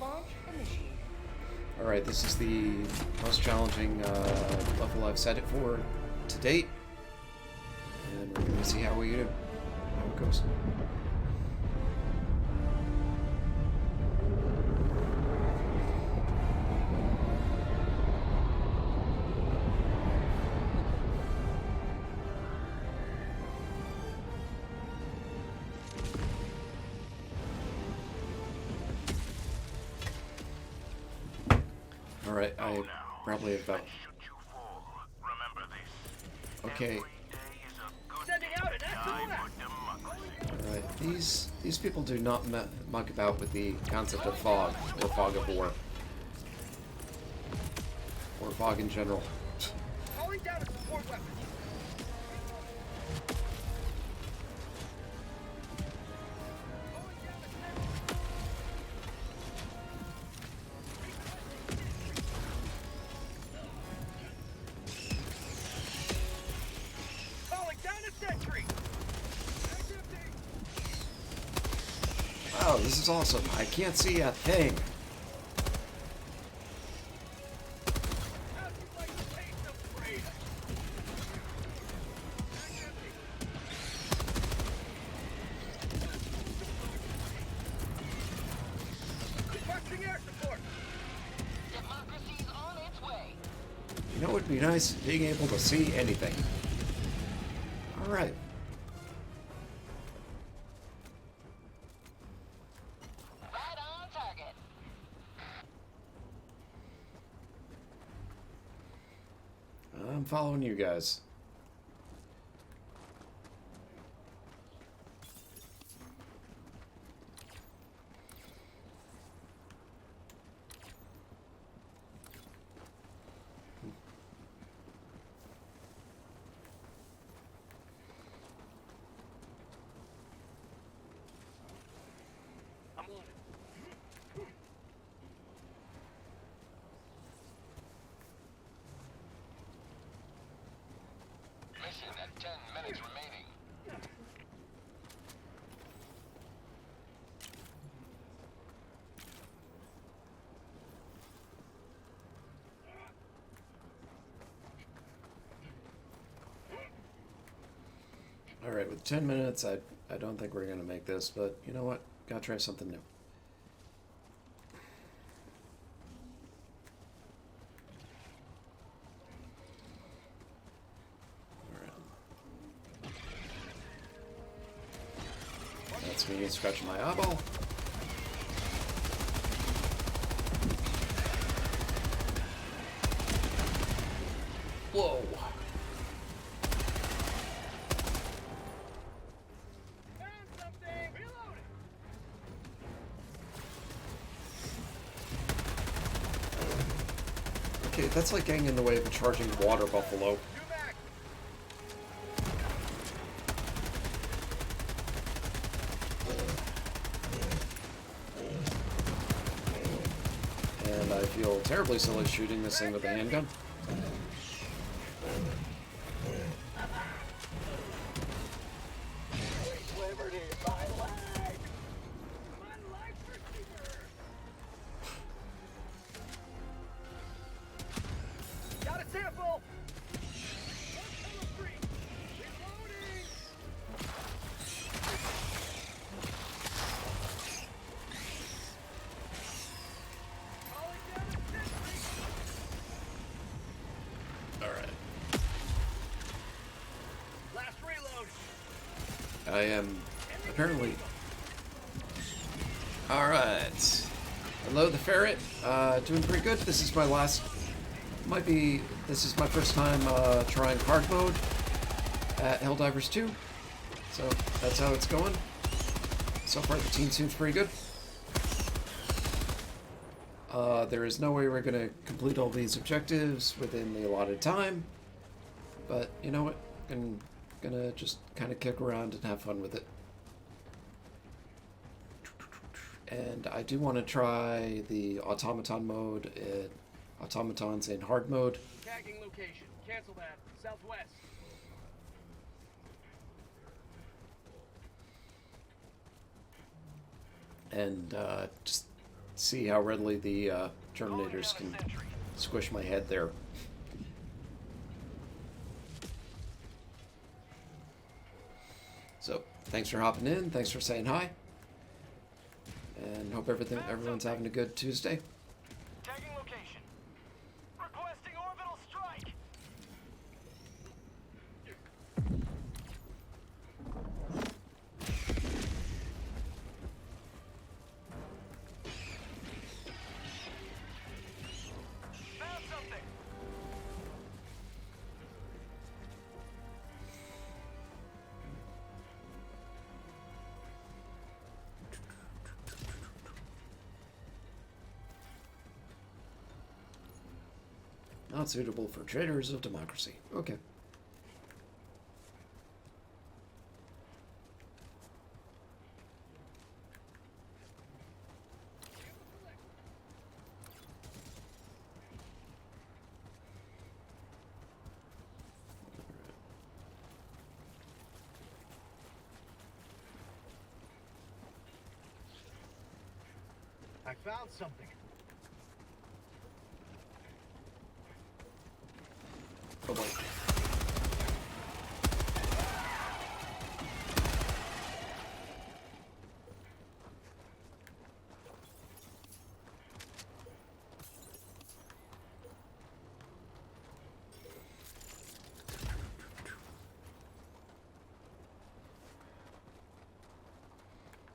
Launch initiated. Alright, this is the most challenging level I've set it for to date. And we're going to see how we do. How it goes. Alright, I probably have about... Okay. Alright, these people do not muck about with the concept of fog, or fog of war. or fog in general. Calling down a support weapon. Calling down a sentry. Wow, this is awesome. I can't see a thing. Democracy's on its way. You know what would be nice? Being able to see anything. Alright. Right on target. I'm following you guys. I'm on it. Mission at 10 minutes remaining. Alright, with 10 minutes, I don't think we're going to make this, but you know what? Gotta try something new. Alright. That's me scratching my eyeball. Whoa! Found something. Reloading. Okay, that's like getting in the way of a charging water buffalo. Two back. And I feel terribly silly shooting this thing with a handgun. Liberty, my leg. My life receiver. Got a sample. Reloading. Calling down a sentry. Alright. Last reload. I am apparently... Alright. Hello, the ferret. Doing pretty good. This is my last... This is my first time trying hard mode at Helldivers 2. So, that's how it's going. So far, the team seems pretty good. There is no way we're going to complete all these objectives within the allotted time. But, you know what? I'm gonna just kind of kick around and have fun with it. And I do want to try the automaton mode, automatons in hard mode. Tagging location. Cancel that. Southwest. And just see how readily the Terminators can squish my head there. So, thanks for hopping in, thanks for saying hi, and hope everyone's having a good Tuesday. Tagging location. Requesting orbital strike. Found something. Not suitable for traitors of democracy. Okay. I found something. Oh boy.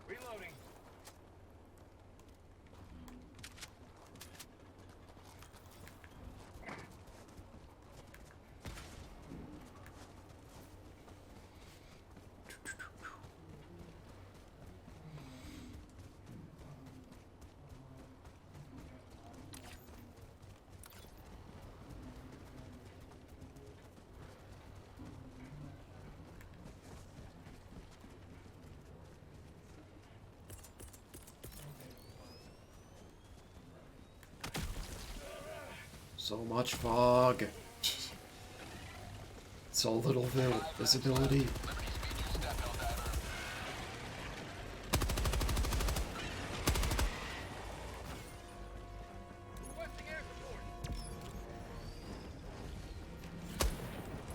Reloading. So much fog. So little visibility. Requesting air support.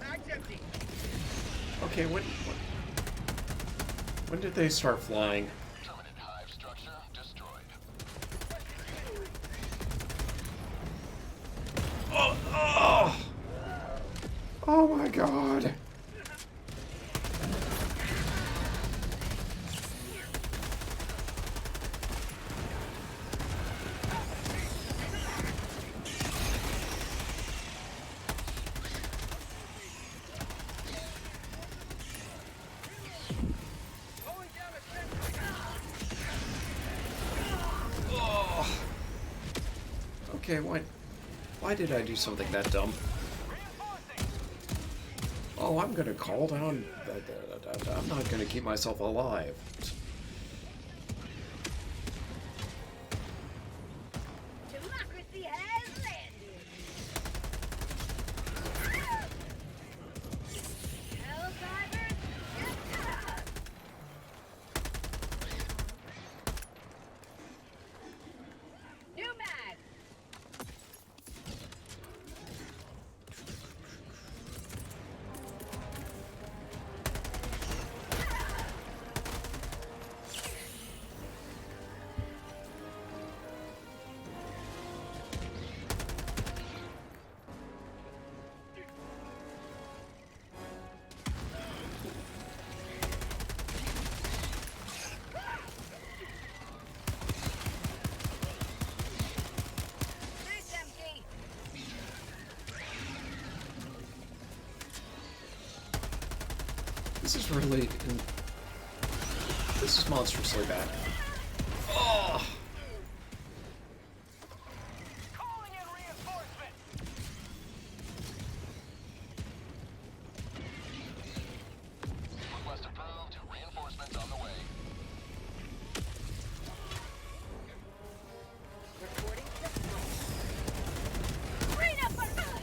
Mag's empty. Okay, when did they start flying? Permanent hive structure destroyed. Oh! Oh my god! Going down a sentry. Okay, why did I do something that dumb? Oh, I'm gonna call down. I'm not gonna keep myself alive. Democracy has landed. Helldivers, get up! New mag. Nice empty. This is really. This is monstrously bad. Oh! Calling in reinforcement. Request approved. Reinforcements on the way. Reporting system. Green up on us!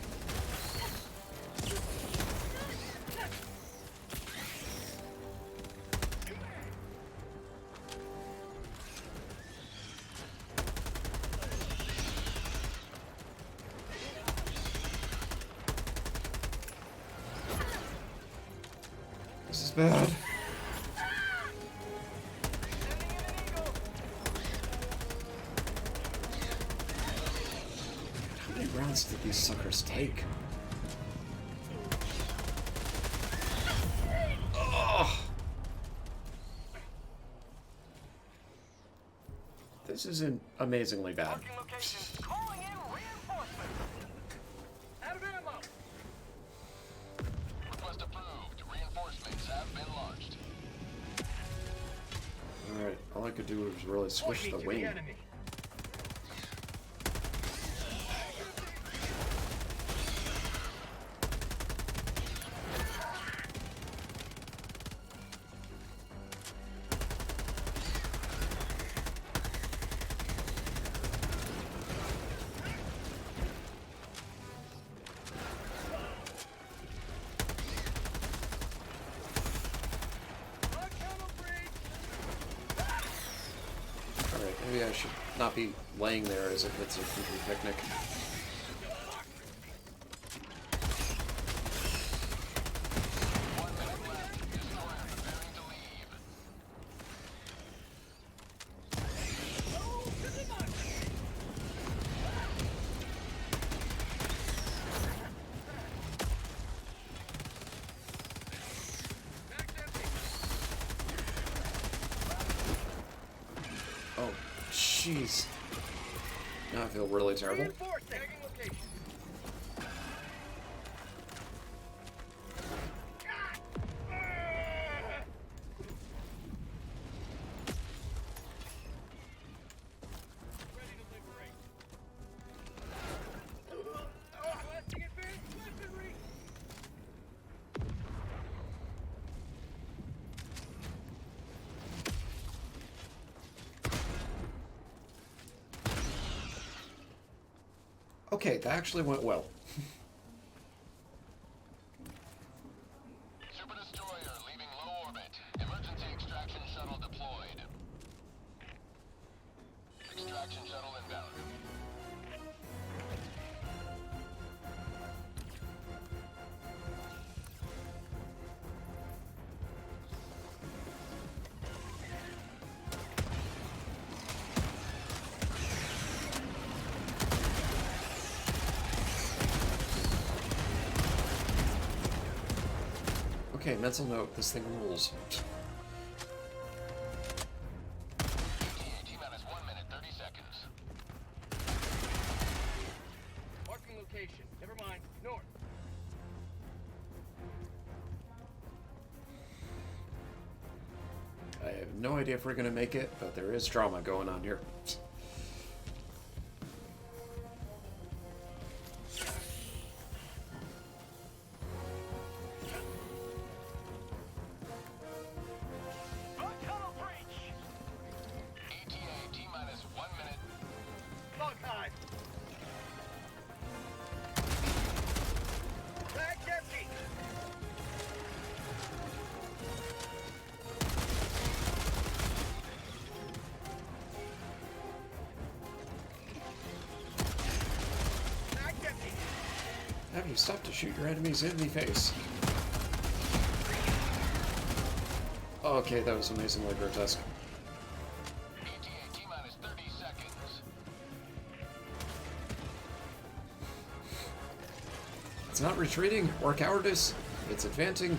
This is bad. How many rounds did these suckers take? Oh! This is amazingly bad. Marking location. Calling in reinforcement. Out of ammo. Request approved. Reinforcements have been launched. Alright, all I could do was really squish Point the me to wing. the enemy. I should not be laying there as if it's a goofy picnic. Oh, jeez. Now I feel really terrible. Okay, that actually went well. Super destroyer leaving low orbit. Emergency extraction shuttle deployed. Extraction shuttle inbound. Okay, mental note, this thing rules. T-minus 1 minute, 30 seconds. Marking location. Never mind. North. I have no idea if we're gonna make it, but there is drama going on here. Tunnel breach! ETA T-minus 1 minute. Bug hive! Bag's empty! Bag's empty! Have you stopped to shoot your enemies in the face? Oh, okay, that was amazingly grotesque. ETA T-minus 30 seconds. It's not retreating or cowardice. It's advancing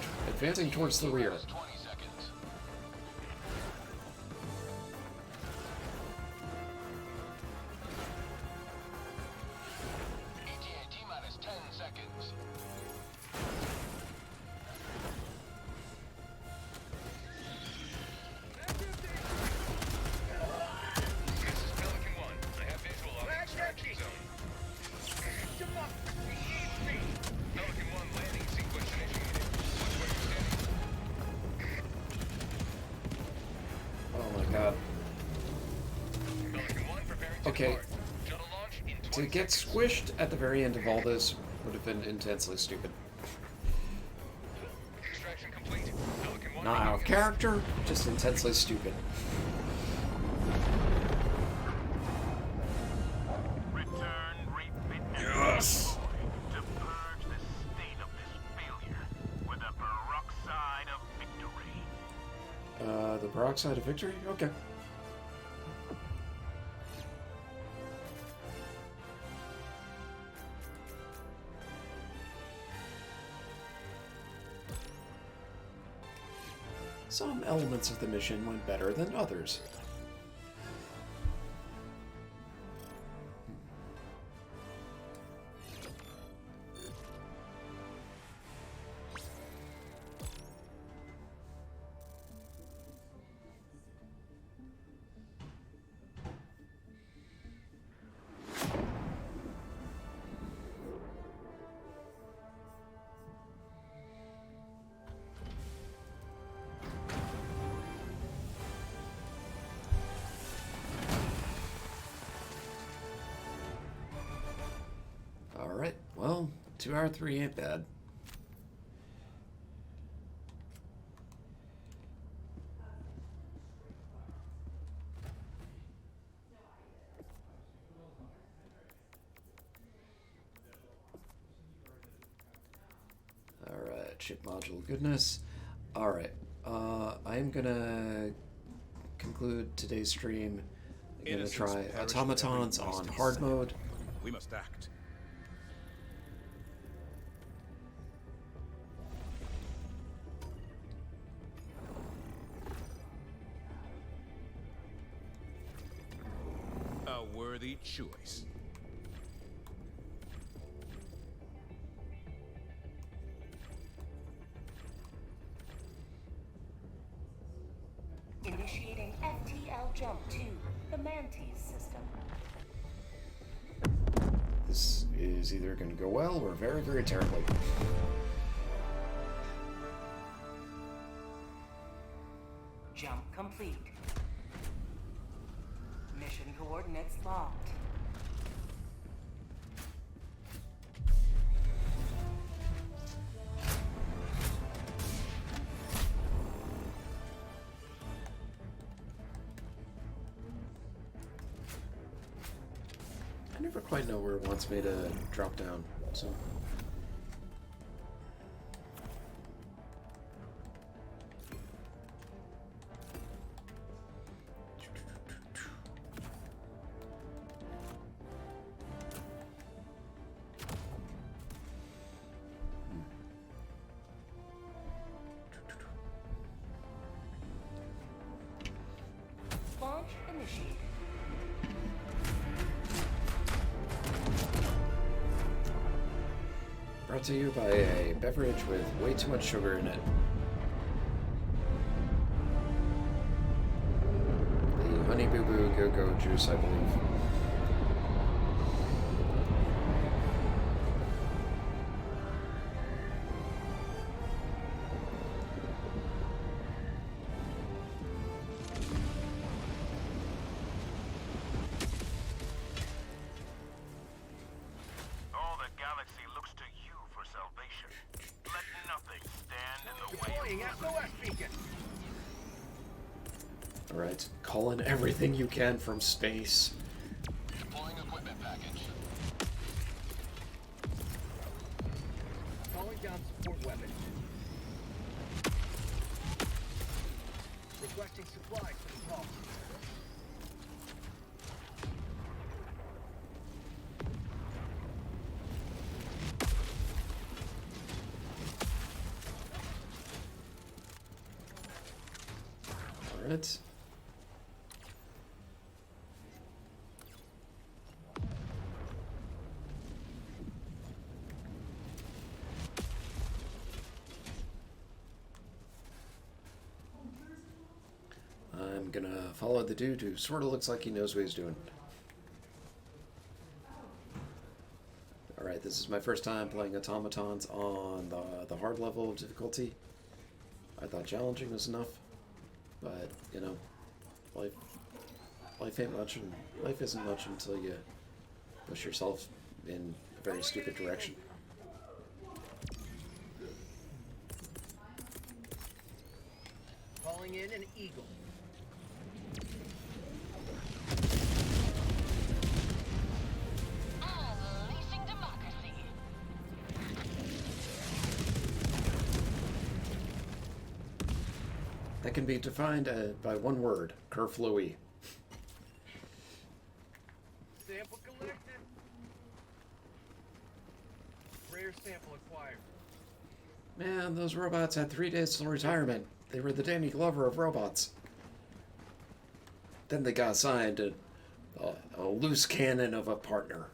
towards the rear. 20 seconds. ETA T-minus 10 seconds. This is Pelican 1. I have visual on the Bag's extraction empty! zone. Democracy needs me! Pelican 1 landing sequence initiated. Watch where you're standing. Oh my god. Pelican 1 preparing to Okay. depart. Shuttle launch in 20 To get seconds. squished at the very end of all this would have been intensely stupid. Extraction complete. Pelican 1 Not out of relocated. character, just intensely stupid. Return, refit, and Yes! to purge the state of this failure with a peroxide of victory. The peroxide of victory? Okay. Some elements of the mission went better than others. Alright, well, 2 hour 3 ain't bad. chip module goodness. Alright, I am gonna conclude today's stream. I'm gonna Innocents try perish automatons with every on wasted hard second. mode. We must act. A worthy choice. Initiating FTL jump to the Mantis system. This is either gonna go well or very, very terribly. Jump complete. Mission coordinates locked. I never quite know where it wants me to drop down, so... Launch initiated. Brought to you by a beverage with way too much sugar in it. The Honey Boo Boo Go Go juice, I believe. All the galaxy looks to you for salvation. Let nothing stand in the way of liberty. Alright, call in everything you can from space. Deploying equipment package. Calling down support weapon. Requesting supplies for the call. Alright. I'm gonna follow the dude who sort of looks like he knows what he's doing. Alright, this is my first time playing automatons on the hard level of difficulty. I thought challenging was enough, but, you know, life ain't much, and life isn't much until you push yourself in a very stupid direction. Calling in an eagle. Unleashing democracy. That can be defined by one word, kerflooey. Sample collected. Rare sample acquired. Man, those robots had 3 days till retirement. They were the Danny Glover of robots. Then they got assigned a loose cannon of a partner.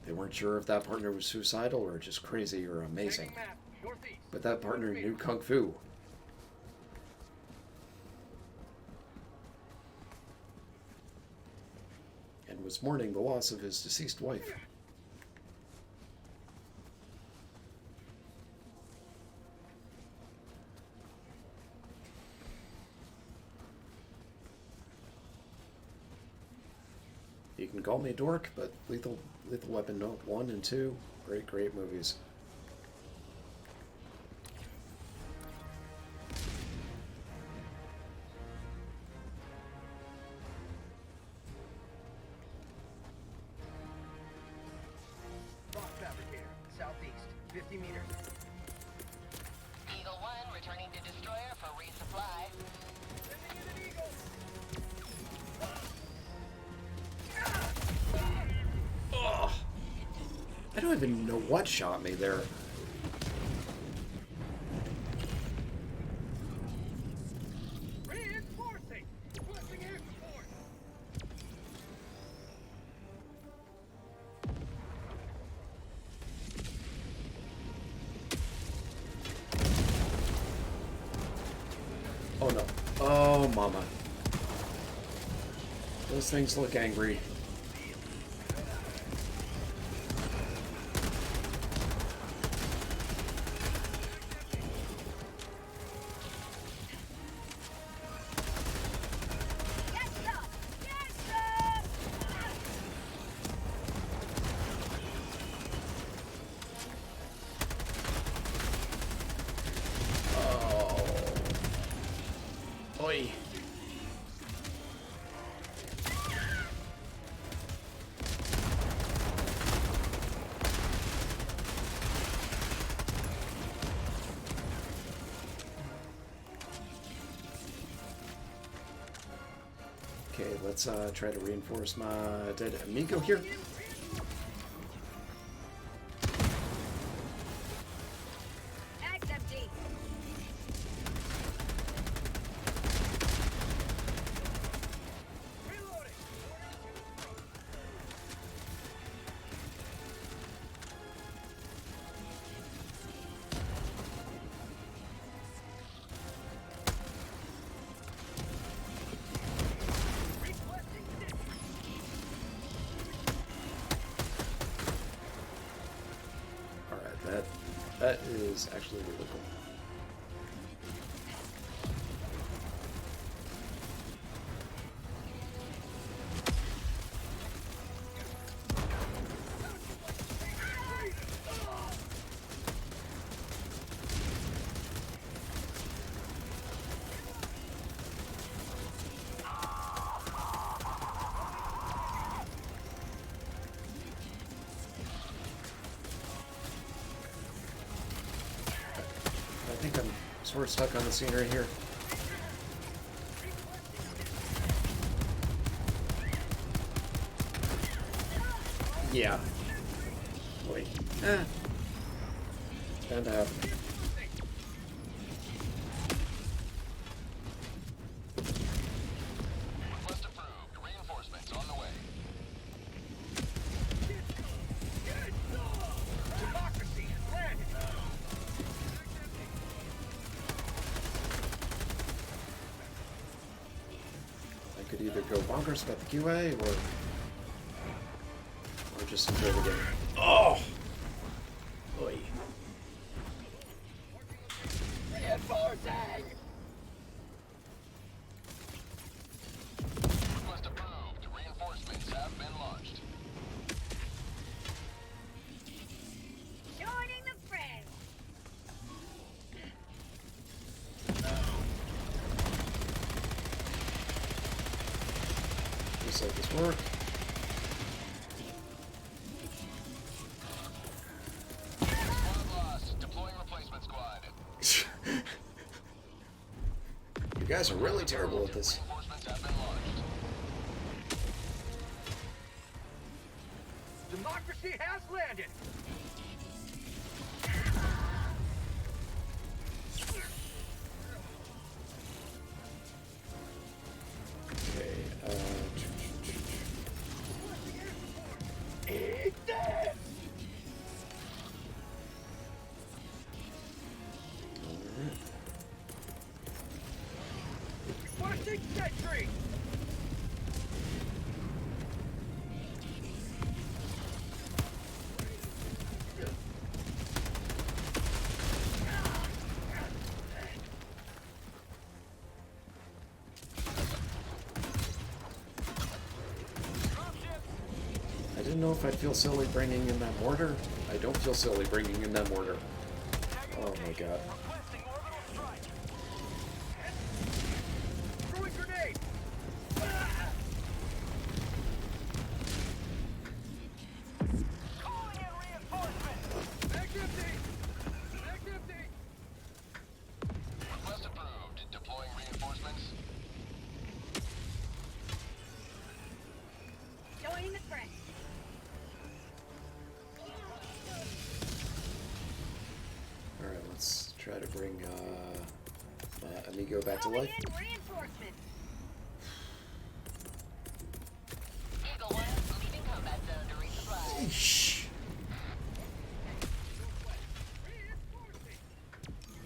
They weren't sure if that partner was suicidal or just crazy or amazing. Map, northeast. But that partner knew Kung Fu. And was mourning the loss of his deceased wife. You can call me a dork, but Lethal Weapon 1 and 2, great movies. Rock fabricator, southeast, 50 meters. Returning to destroyer for resupply. Ugh. I don't even know what shot me there. Reinforcing! Requesting air support! Oh no. Oh, mama. Those things look angry. Oi. Okay, let's try to reinforce my dead amigo here. Bag's empty. Reloading! Requesting this! Alright, that is actually really cool. I think I'm sort of stuck on the scenery here. Yeah. Wait. And Request approved. Reinforcements on the way. Democracy has landed! I could either go bonkers about the QA or just enjoy the game. Oh! Oy. Reinforcing! Request approved. Reinforcements have been launched. Joining the fray. Just like this work. Squad lost. Deploying replacement squad. You guys are really terrible at this. Reinforcements have been launched. Democracy has landed! Okay, Eat this! Requesting sentry! I didn't know if I'd feel silly bringing in that mortar. I don't feel silly bringing in that mortar. Oh my god. Requesting orbital strike. Throwing grenade! Calling in reinforcements. Back empty! Back empty! it! Alright, let's try to bring my amigo back to life. In reinforcements! Eagle 1, leaving combat zone to resupply. Shh.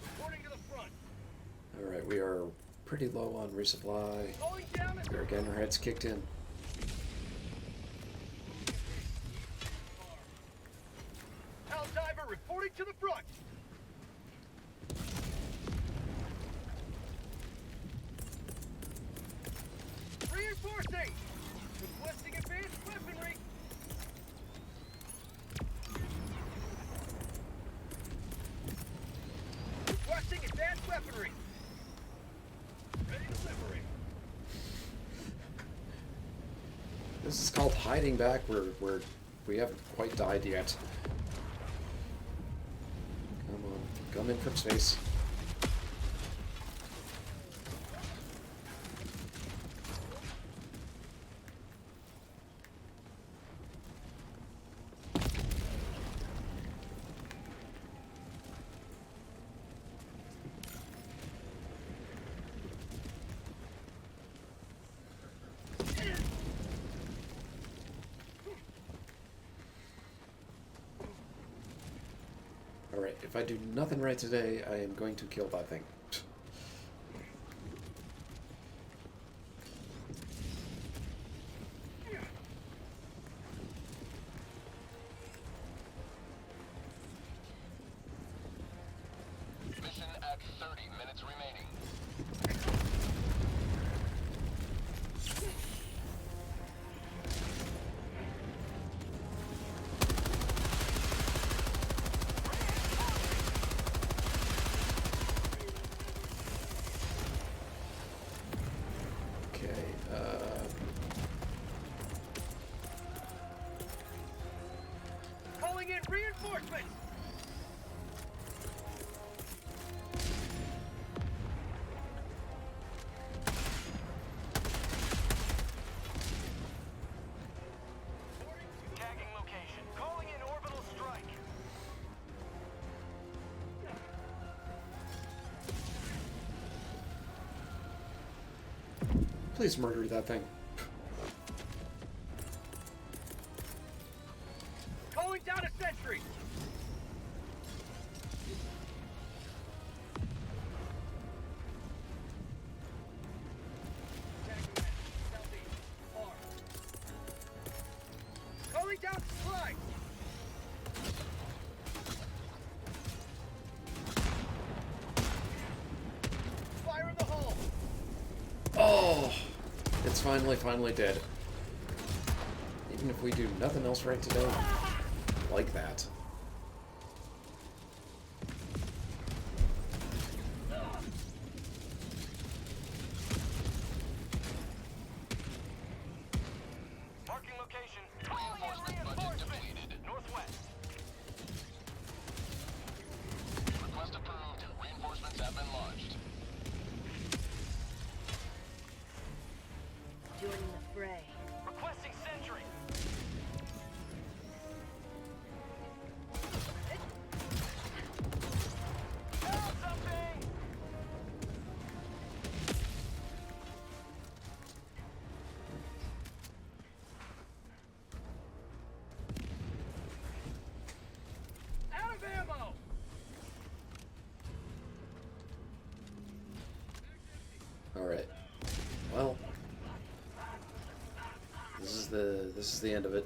Reporting to the front. Alright, we are pretty low on resupply. Going down at We're getting our heads kicked in. Helldiver reporting to the front. Reinforcing. Requesting advanced weaponry. Requesting advanced weaponry. Ready delivery. This is called hiding back where we haven't quite died yet. Come on, come in from space. Alright, if I do nothing right today, I am going to kill that thing. Mission at 30 minutes remaining. Okay, Calling in reinforcements. Tagging location. Calling in orbital strike. please murder that thing. Calling down a sentry. Calling down supply. Fire in the hole. Oh, it's finally dead. Even if we do nothing else right today, like that. Marking location. Reinforcement budget depleted. Northwest. Request approved. Reinforcements have been launched. Joining the fray. Requesting sentry. Found something! Out of ammo. All right. Well, this is the end of it.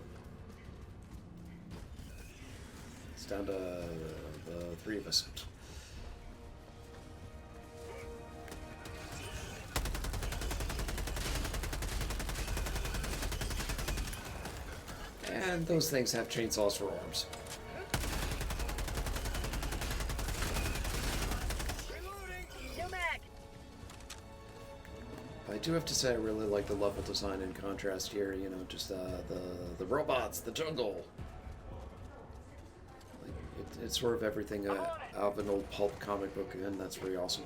It's down to the three of us. And those things have chainsaws for arms. Reloading. New mag. I do have to say I really like the level design in contrast here, you know, just the robots, the jungle. Like, it's sort of everything out of an old pulp comic book, and that's pretty awesome.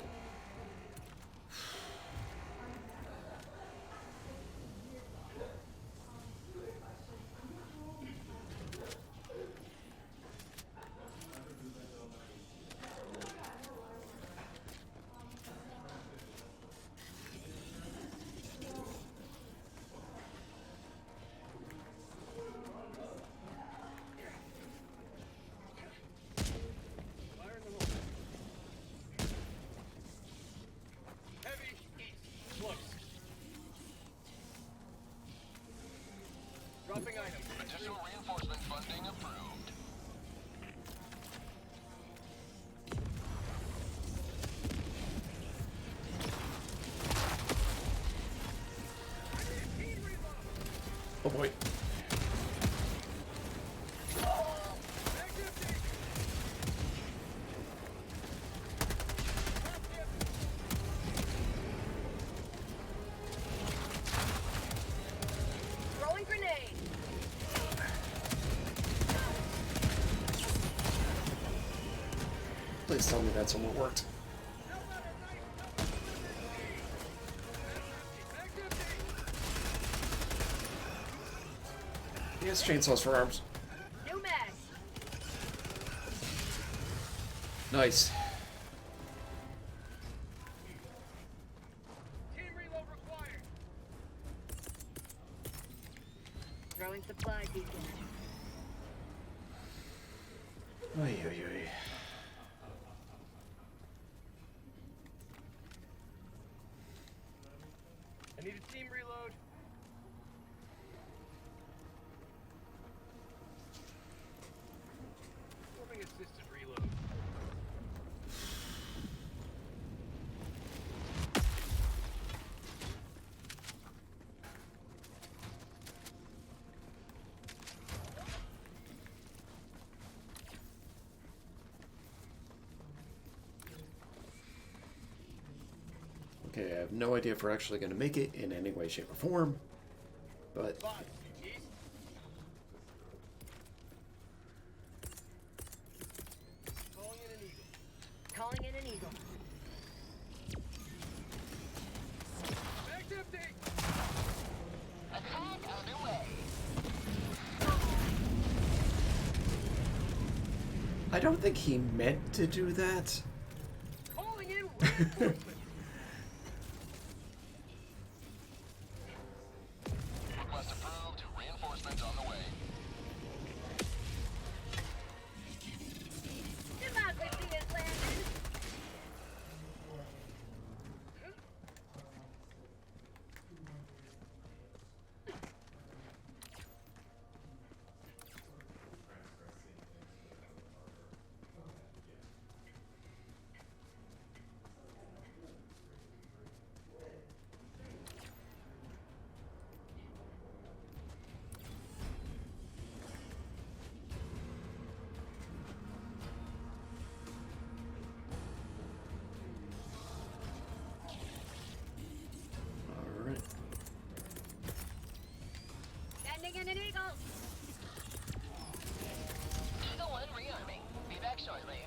Dropping items. Additional reinforcement funding approved. Oh boy. Throwing grenade. Please tell me that someone worked. He has chainsaws for arms. New mag. Nice. Team reload required. Throwing supply beacon. Oy, oy, oy. I need a team reload. Forming assisted reload. Okay, I have no idea if we're actually going to make it in any way, shape, or form, but Boss, east. Calling in an eagle. Calling in an eagle. Back empty. Attack underway. I don't think he meant to do that. Calling in reinforcements. Request approved. Reinforcements on the way. Democracy is landed. All right. Landing in an eagle. Eagle 1 rearming. Be back shortly.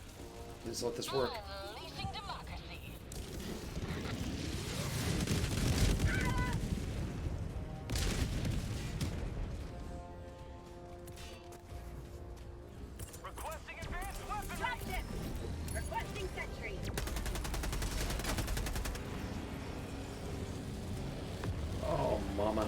Please let this work. Unleashing democracy. Requesting advanced weaponry. Dropship. Requesting sentry. Oh, mama.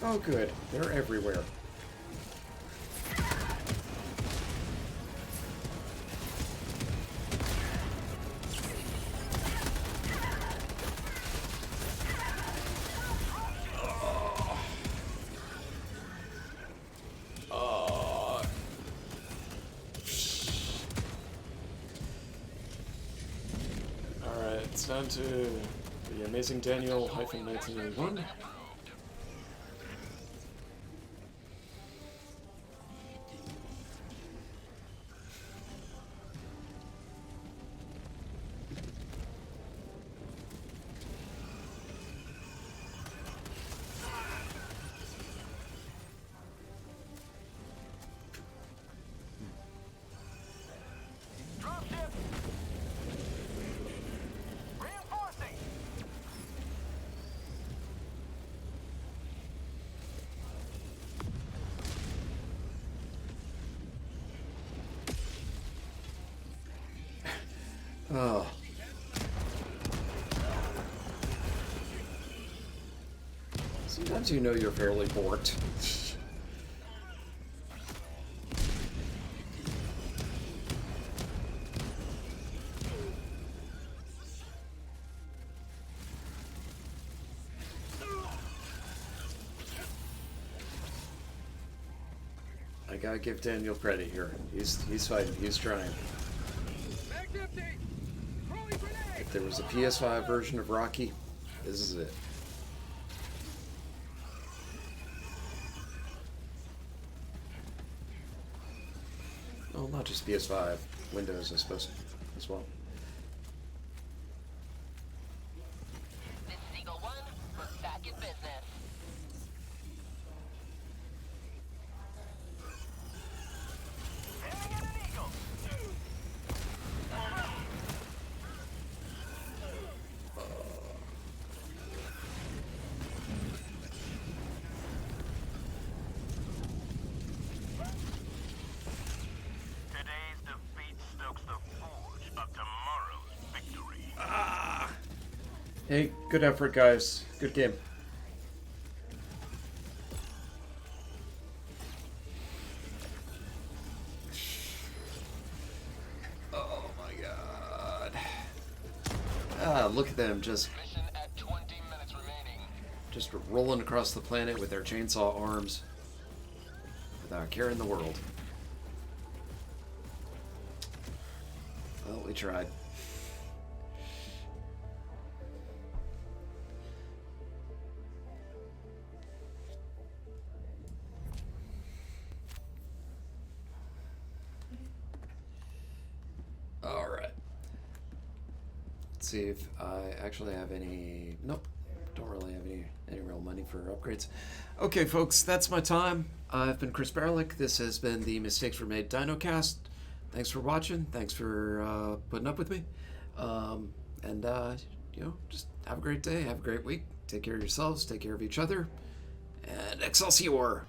Oh, good. They're everywhere. Alright, it's down to the Amazing Daniel hyphen 1981. Dropship. Reinforcing. Oh. Sometimes you know you're fairly borked. I gotta give Daniel credit here. He's fighting. He's trying. Mag's empty. Throwing grenade. If there was a PS5 version of Rocky, this is it. Well, not just PS5, Windows, I suppose, as well. This is Eagle 1. We're back in business. Aiming at an eagle. Today's defeat stokes the forge of tomorrow's victory. Hey, good effort, guys. Good game. Oh my god. Ah, look at them just Mission at 20 minutes remaining. just rolling across the planet with their chainsaw arms without a care in the world. Well, we tried. All right. Let's see if I actually have any. Nope, don't really have any real money for upgrades. Okay, folks, that's my time. I've been Chris Barlick. This has been the Mistakes Were Made Dinocast. Thanks for watching. Thanks for putting up with me. And you know, just have a great day. Have a great week. Take care of yourselves. Take care of each other. And Excelsior!